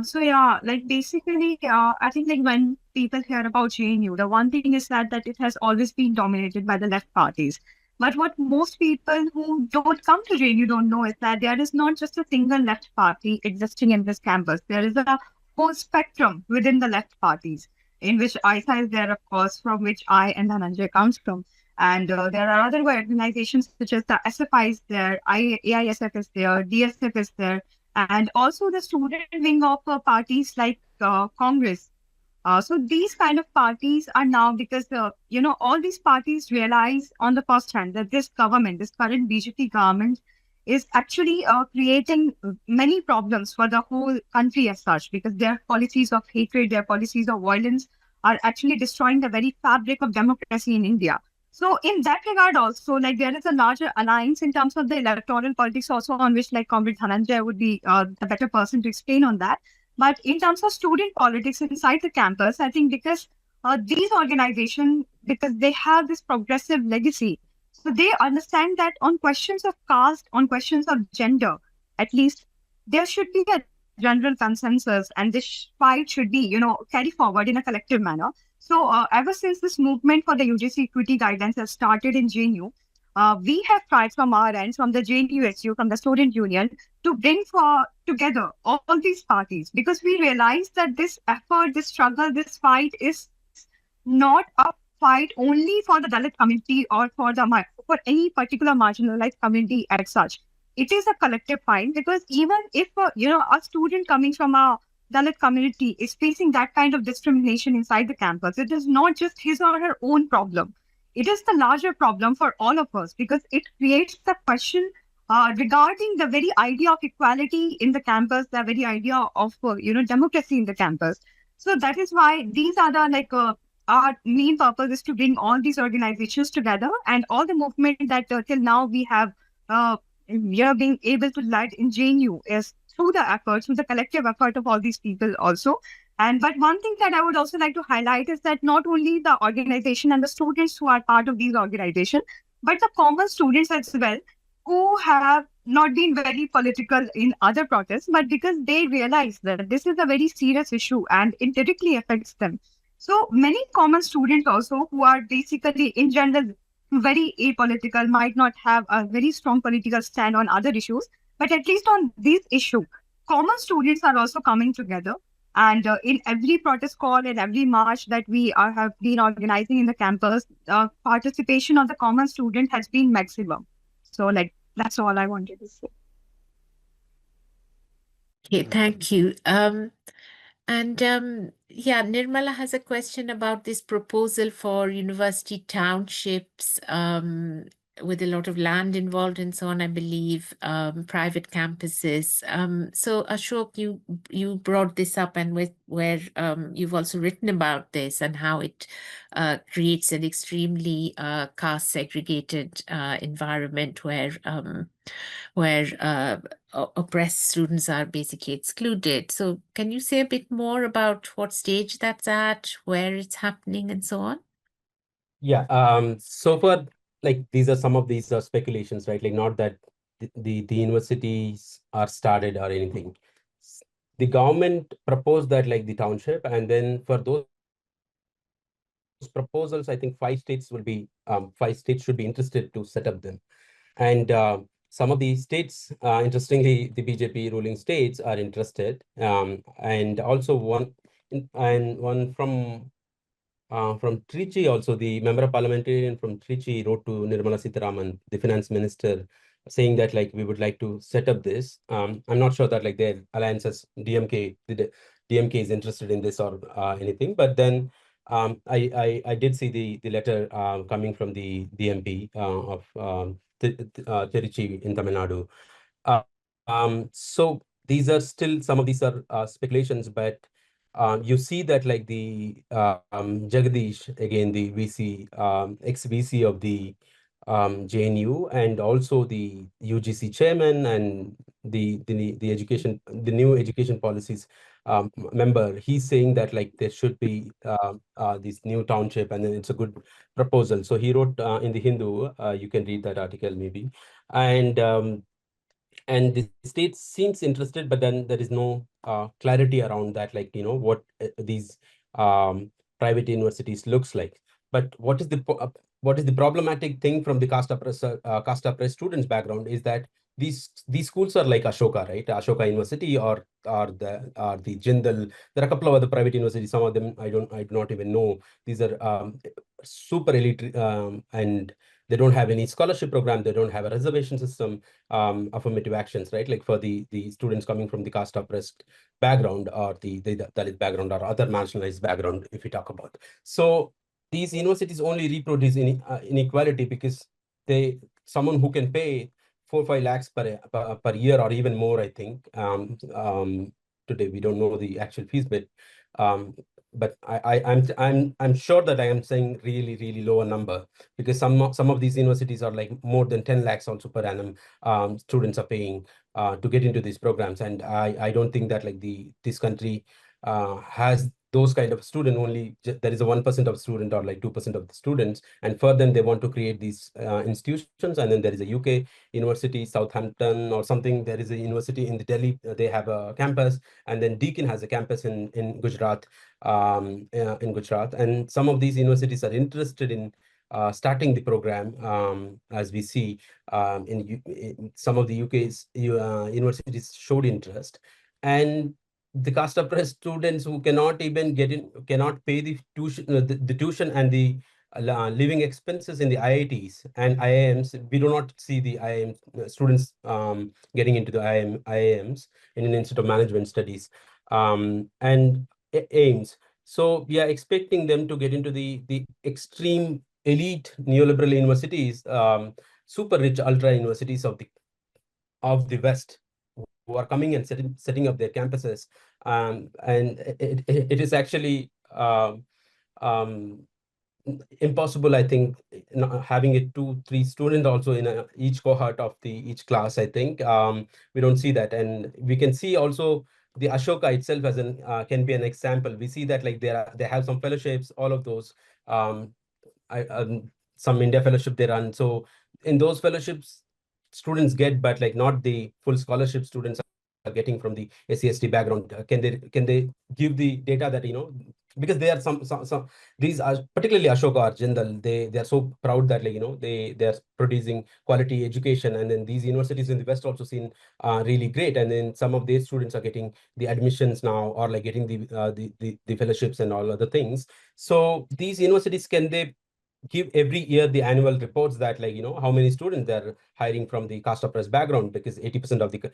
So yeah, like basically, I think like when people hear about JNU, the one thing is that it has always been dominated by the left parties. But what most people who don't come to JNU don't know is that there is not just a single left party existing in this campus. There is a whole spectrum within the left parties, in which AISA is there, of course, from which I and Dhananjay comes from. And there are other organizations such as the SFI is there, AISF is there, DSF is there, and also the student wing of parties like Congress. So these kind of parties are now, because all these parties realize on the first hand that this government, this current BJP government, is actually creating many problems for the whole country as such, because their policies of hatred, their policies of violence are actually destroying the very fabric of democracy in India. So in that regard also, like there is a larger alliance in terms of the electoral politics also, on which like Comrade Dhananjay would be the better person to explain on that. But in terms of student politics inside the campus, I think because these organizations, because they have this progressive legacy, so they understand that on questions of caste, on questions of gender, at least, there should be a general consensus, and this fight should be, carried forward in a collective manner. So ever since this movement for the UGC equity guidelines has started in JNU, we have tried from our end, from the JNUSU, from the Student Union, to bring together all these parties, because we realize that this effort, this struggle, this fight is not a fight only for the Dalit community or for any particular marginalized community as such. It is a collective fight, because even if a student coming from a Dalit community is facing that kind of discrimination inside the campus, it is not just his or her own problem. It is the larger problem for all of us, because it creates the question regarding the very idea of equality in the campus, the very idea of democracy in the campus. So that is why these are the our main purpose is to bring all these organizations together, and all the movement that till now we are being able to lead in JNU is through the collective effort of all these people also. But one thing that I would also like to highlight is that not only the organization and the students who are part of these organizations, but the common students as well, who have not been very political in other protests, but because they realize that this is a very serious issue and it directly affects them. So many common students also, who are basically in general very apolitical, might not have a very strong political stand on other issues, but at least on this issue, common students are also coming together. And in every protest call and every march that we have been organizing in the campus, participation of the common student has been maximum. So that's all I wanted to say. Okay, thank you. Yeah, Nirmala has a question about this proposal for university townships with a lot of land involved and so on, I believe, private campuses. So Ashok, you brought this up, and where you've also written about this and how it creates an extremely caste segregated environment where oppressed students are basically excluded. So can you say a bit more about what stage that's at, where it's happening, and so on? Yeah, so far, like these are some of these speculations, right? Like not that the universities are started or anything. The government proposed that like the township, and then for those proposals, I think 5 states should be interested to set up them. And some of these states, interestingly, the BJP ruling states are interested. And also one from Trichy, also the member of parliamentarian from Trichy wrote to Nirmala Sitharaman, the finance minister, saying that like we would like to set up this. I'm not sure that like their alliances, the DMK is interested in this or anything, but then I did see the letter coming from the MP of Trichy in Tamil Nadu. So these are still, some of these are speculations, but you see that like the Jagadish, again, the VC, ex-VC of the JNU, and also the UGC chairman and the new education policies member, he's saying that like there should be this new township, and then it's a good proposal. So he wrote in the Hindu, you can read that article maybe, and the state seems interested, but then there is no clarity around that, like what these private universities looks like. But what is the problematic thing from the caste oppressed students background is that these schools are like Ashoka, right? Ashoka University or the Jindal. There are a couple of other private universities. Some of them I do not even know. These are super elite, and they don't have any scholarship program. They don't have a reservation system, affirmative actions, right? Like for the students coming from the caste oppressed background, or the Dalit background, or other marginalized background, if we talk about. So these universities only reproduce inequality because someone who can pay 4-5 lakhs per year or even more, I think. Today we don't know the actual fees, but I'm sure that I am saying really, really lower number, because some of these universities are like more than 10 lakhs also per annum. Students are paying to get into these programs, and I don't think that like this country has those kind of student only, there is a 1% of student or like 2% of the students. And for them, they want to create these institutions. And then there is a UK university, Southampton or something. There is a university in the Delhi. They have a campus. And then Deakin has a campus in Gujarat, And some of these universities are interested in starting the program, as we see in some of the UK's universities showed interest. And the caste oppressed students who cannot even cannot pay the tuition, the tuition and the living expenses in the IITs and IIMs. We do not see the IIM students getting into the IIMs, Indian Institute of Management Studies, and AIMS. So we are expecting them to get into the extreme elite neoliberal universities, super rich ultra universities of the West, who are coming and setting up their campuses. And it is actually impossible, I think, having it 2-3 students also in each cohort of each class. I think we don't see that. And we can see also the Ashoka itself as an can be an example. We see that like they have some fellowships, all of those, some India fellowship they run. So in those fellowships, students get, but like not the full scholarship students are getting from the SC/ST background. Can they give the data that, because they are some these are particularly Ashoka or Jindal, they are so proud that, like, they are producing quality education, and then these universities in the West also seen really great, and then some of their students are getting the admissions now, or like getting the fellowships and all other things. So these universities, can they give every year the annual reports that, like, how many students they're hiring from the caste oppressed background, because 80% of the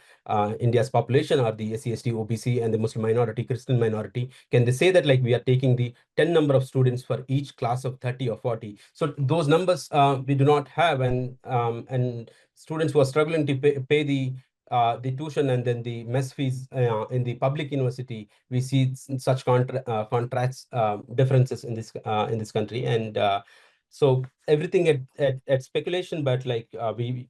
India's population are the SC/ST, OBC, and the Muslim minority, Christian minority. Can they say that, like, we are taking the 10 number of students for each class of 30 or 40? So those numbers we do not have, and students who are struggling to pay the tuition and then the mess fees in the public university, we see such contrast differences in this country. And so everything at speculation, but like we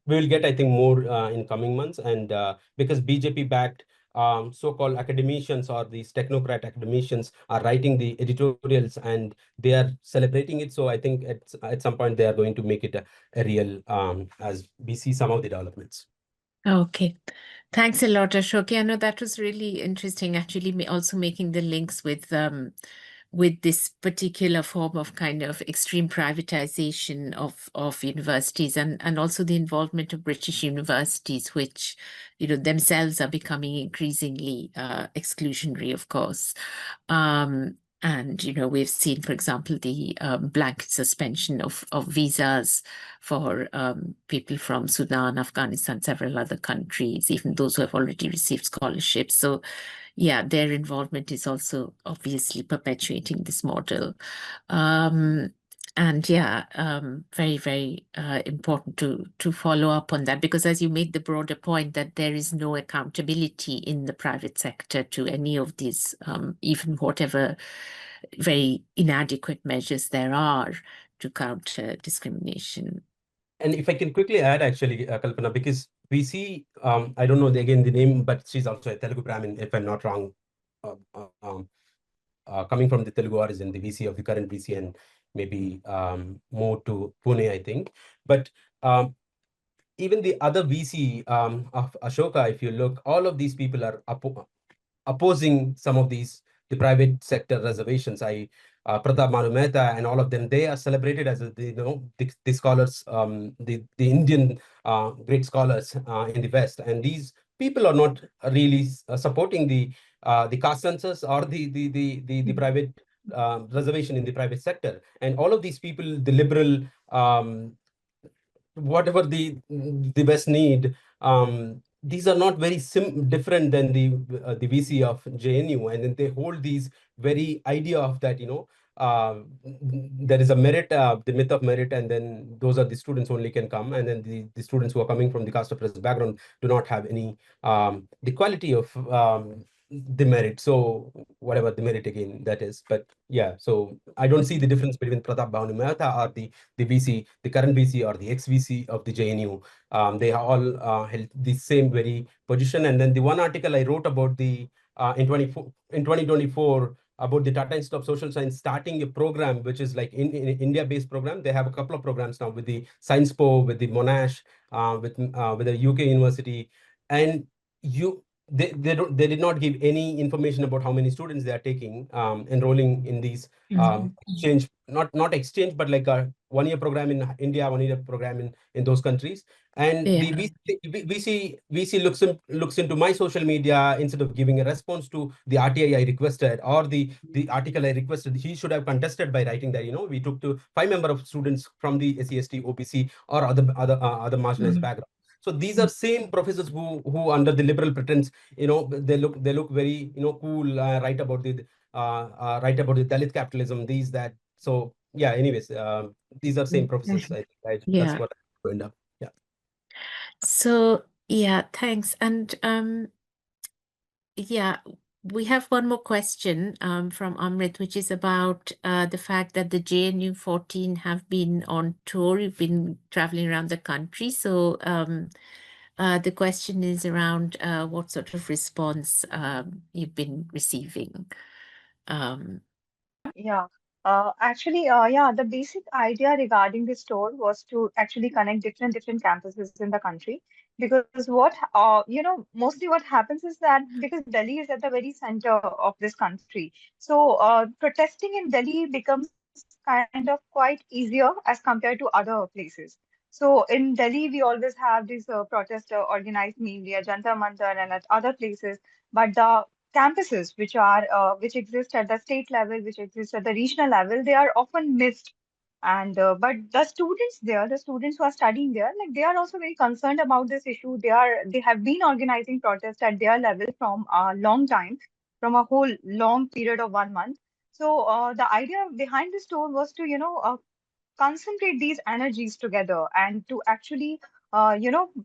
will get, I think, more in coming months. And because BJP backed so-called academicians, or these technocrat academicians, are writing the editorials and they are celebrating it. So I think at some point they are going to make it a real, as we see some of the developments. Okay. Thanks a lot, Ashok. I know that was really interesting, actually, also making the links with this particular form of kind of extreme privatization of universities, and also the involvement of British universities, which, themselves are becoming increasingly exclusionary, of course. And, we've seen, for example, the blanket suspension of visas for people from Sudan, Afghanistan, several other countries, even those who have already received scholarships. So, yeah, their involvement is also obviously perpetuating this model. And yeah, very, very important to follow up on that, because as you made the broader point that there is no accountability in the private sector to any of these, even whatever very inadequate measures there are to counter discrimination. And if I can quickly add, actually, Kalpana, because we see, I don't know again the name, but she's also a Telugu Brahmin, if I'm not wrong, coming from the Telugu origin, the VC of the current VC, and maybe more to Pune, I think. But even the other VC of Ashoka, if you look, all of these people are opposing some of the private sector reservations. Pratap Manu Mehta and all of them, they are celebrated as the scholars, the Indian great scholars in the West. And these people are not really supporting the caste census or the private reservation in the private sector. And all of these people, the liberal, whatever the West need, these are not very different than the VC of JNU, and then they hold these very idea of that, there is a merit, the myth of merit, and then those are the students only can come, and then the students who are coming from the caste oppressed background do not have any the quality of the merit. So whatever the merit again that is, but yeah, so I don't see the difference between Pratap Bhavanu Mehta or the VC, the current VC, or the ex-VC of the JNU. They all held the same very position. And then the one article I wrote about the in 2024 about the Tata Institute of Social Science starting a program which is like in India-based program. They have a couple of programs now with the Science Po, with the Monash, with the UK university, and they did not give any information about how many students they are taking enrolling in these exchange, not exchange, but like a 1-year program in India, 1-year program in those countries. And Yeah. the VC looks into my social media instead of giving a response to the RTI I requested or the article I requested. He should have contested by writing that, we took to 5 member of students from the SC, ST, OBC or other marginalized background. So these are same professors who under the liberal pretense, they look very, cool, write about the Dalit capitalism, these, that. So yeah, anyways, these are same professors. That's Yeah. what I end up. Yeah. So yeah, thanks. And yeah, we have one more question from Amrit, which is about the fact that the JNU 14 have been on tour. You've been traveling around the country. So the question is around what sort of response you've been receiving. Yeah. Yeah, the basic idea regarding this tour was to actually connect different campuses in the country. Because mostly what happens is that because Delhi is at the very center of this country, so protesting in Delhi becomes kind of quite easier as compared to other places. So in Delhi, we always have these protests organized mainly at Jantar Mantar and at other places, but the campuses which exist at the state level, which exist at the regional level, they are often missed. And but the students there, the students who are studying there, like they are also very concerned about this issue. They have been organizing protests at their level from a long time, from a whole long period of 1 month. So the idea behind this tour was to concentrate these energies together and to actually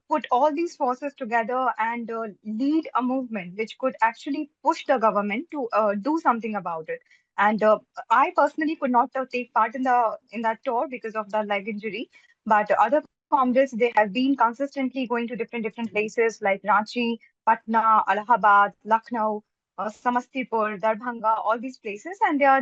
put all these forces together and lead a movement which could actually push the government to do something about it. And I personally could not take part in that tour because of the leg injury, but other comrades, they have been consistently going to different places like Ranchi, Patna, Allahabad, Lucknow, Samastipur, Darbhanga, all these places, and they are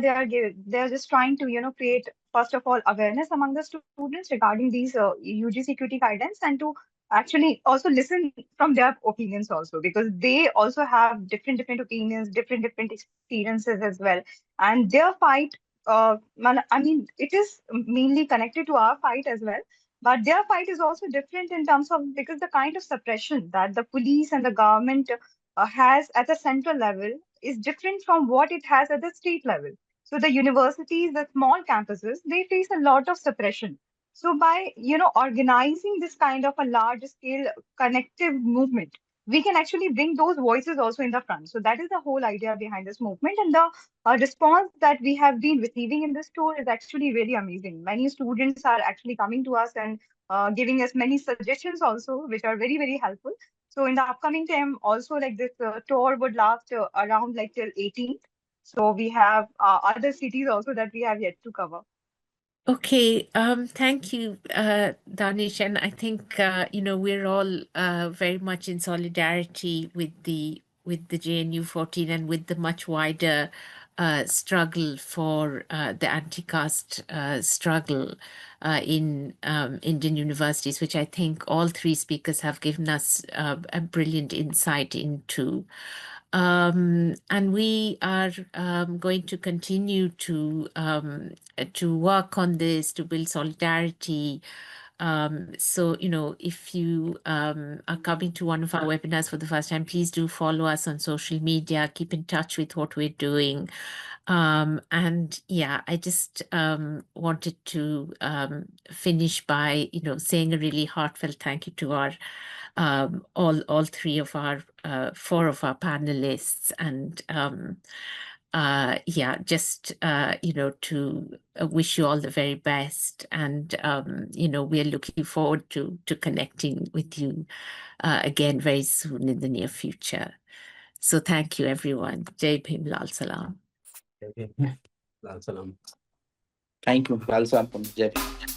just trying to create, first of all, awareness among the students regarding these UGCQT guidance, and to actually also listen from their opinions also, because they also have different opinions, different experiences as well, and their fight. I mean, it is mainly connected to our fight as well, but their fight is also different in terms of, because the kind of suppression that the police and the government has at the central level is different from what it has at the state level. So the universities, the small campuses, they face a lot of suppression. So by organizing this kind of a large scale connective movement, we can actually bring those voices also in the front. So that is the whole idea behind this movement, and the response that we have been receiving in this tour is actually really amazing. Many students are actually coming to us and giving us many suggestions also, which are very helpful. So in the upcoming time, also like this tour would last around like till 18th. So we have other cities also that we have yet to cover. Okay, thank you, Danish. And I think we're all very much in solidarity with the JNU 14 and with the much wider struggle for the anti-caste struggle in Indian universities, which I think all three speakers have given us a brilliant insight into. And we are going to continue to work on this, to build solidarity. So, if you are coming to one of our webinars for the first time, please do follow us on social media, keep in touch with what we're doing. And yeah, I just wanted to finish by, saying a really heartfelt thank you to our all three of our four of our panelists, and yeah, just to wish you all the very best, and we're looking forward to connecting with you again very soon in the near future. So thank you, everyone. Jai Bhim, Lal Salam. Okay. Lal Salam. Thank you. Lal Salam. Jai Bhim.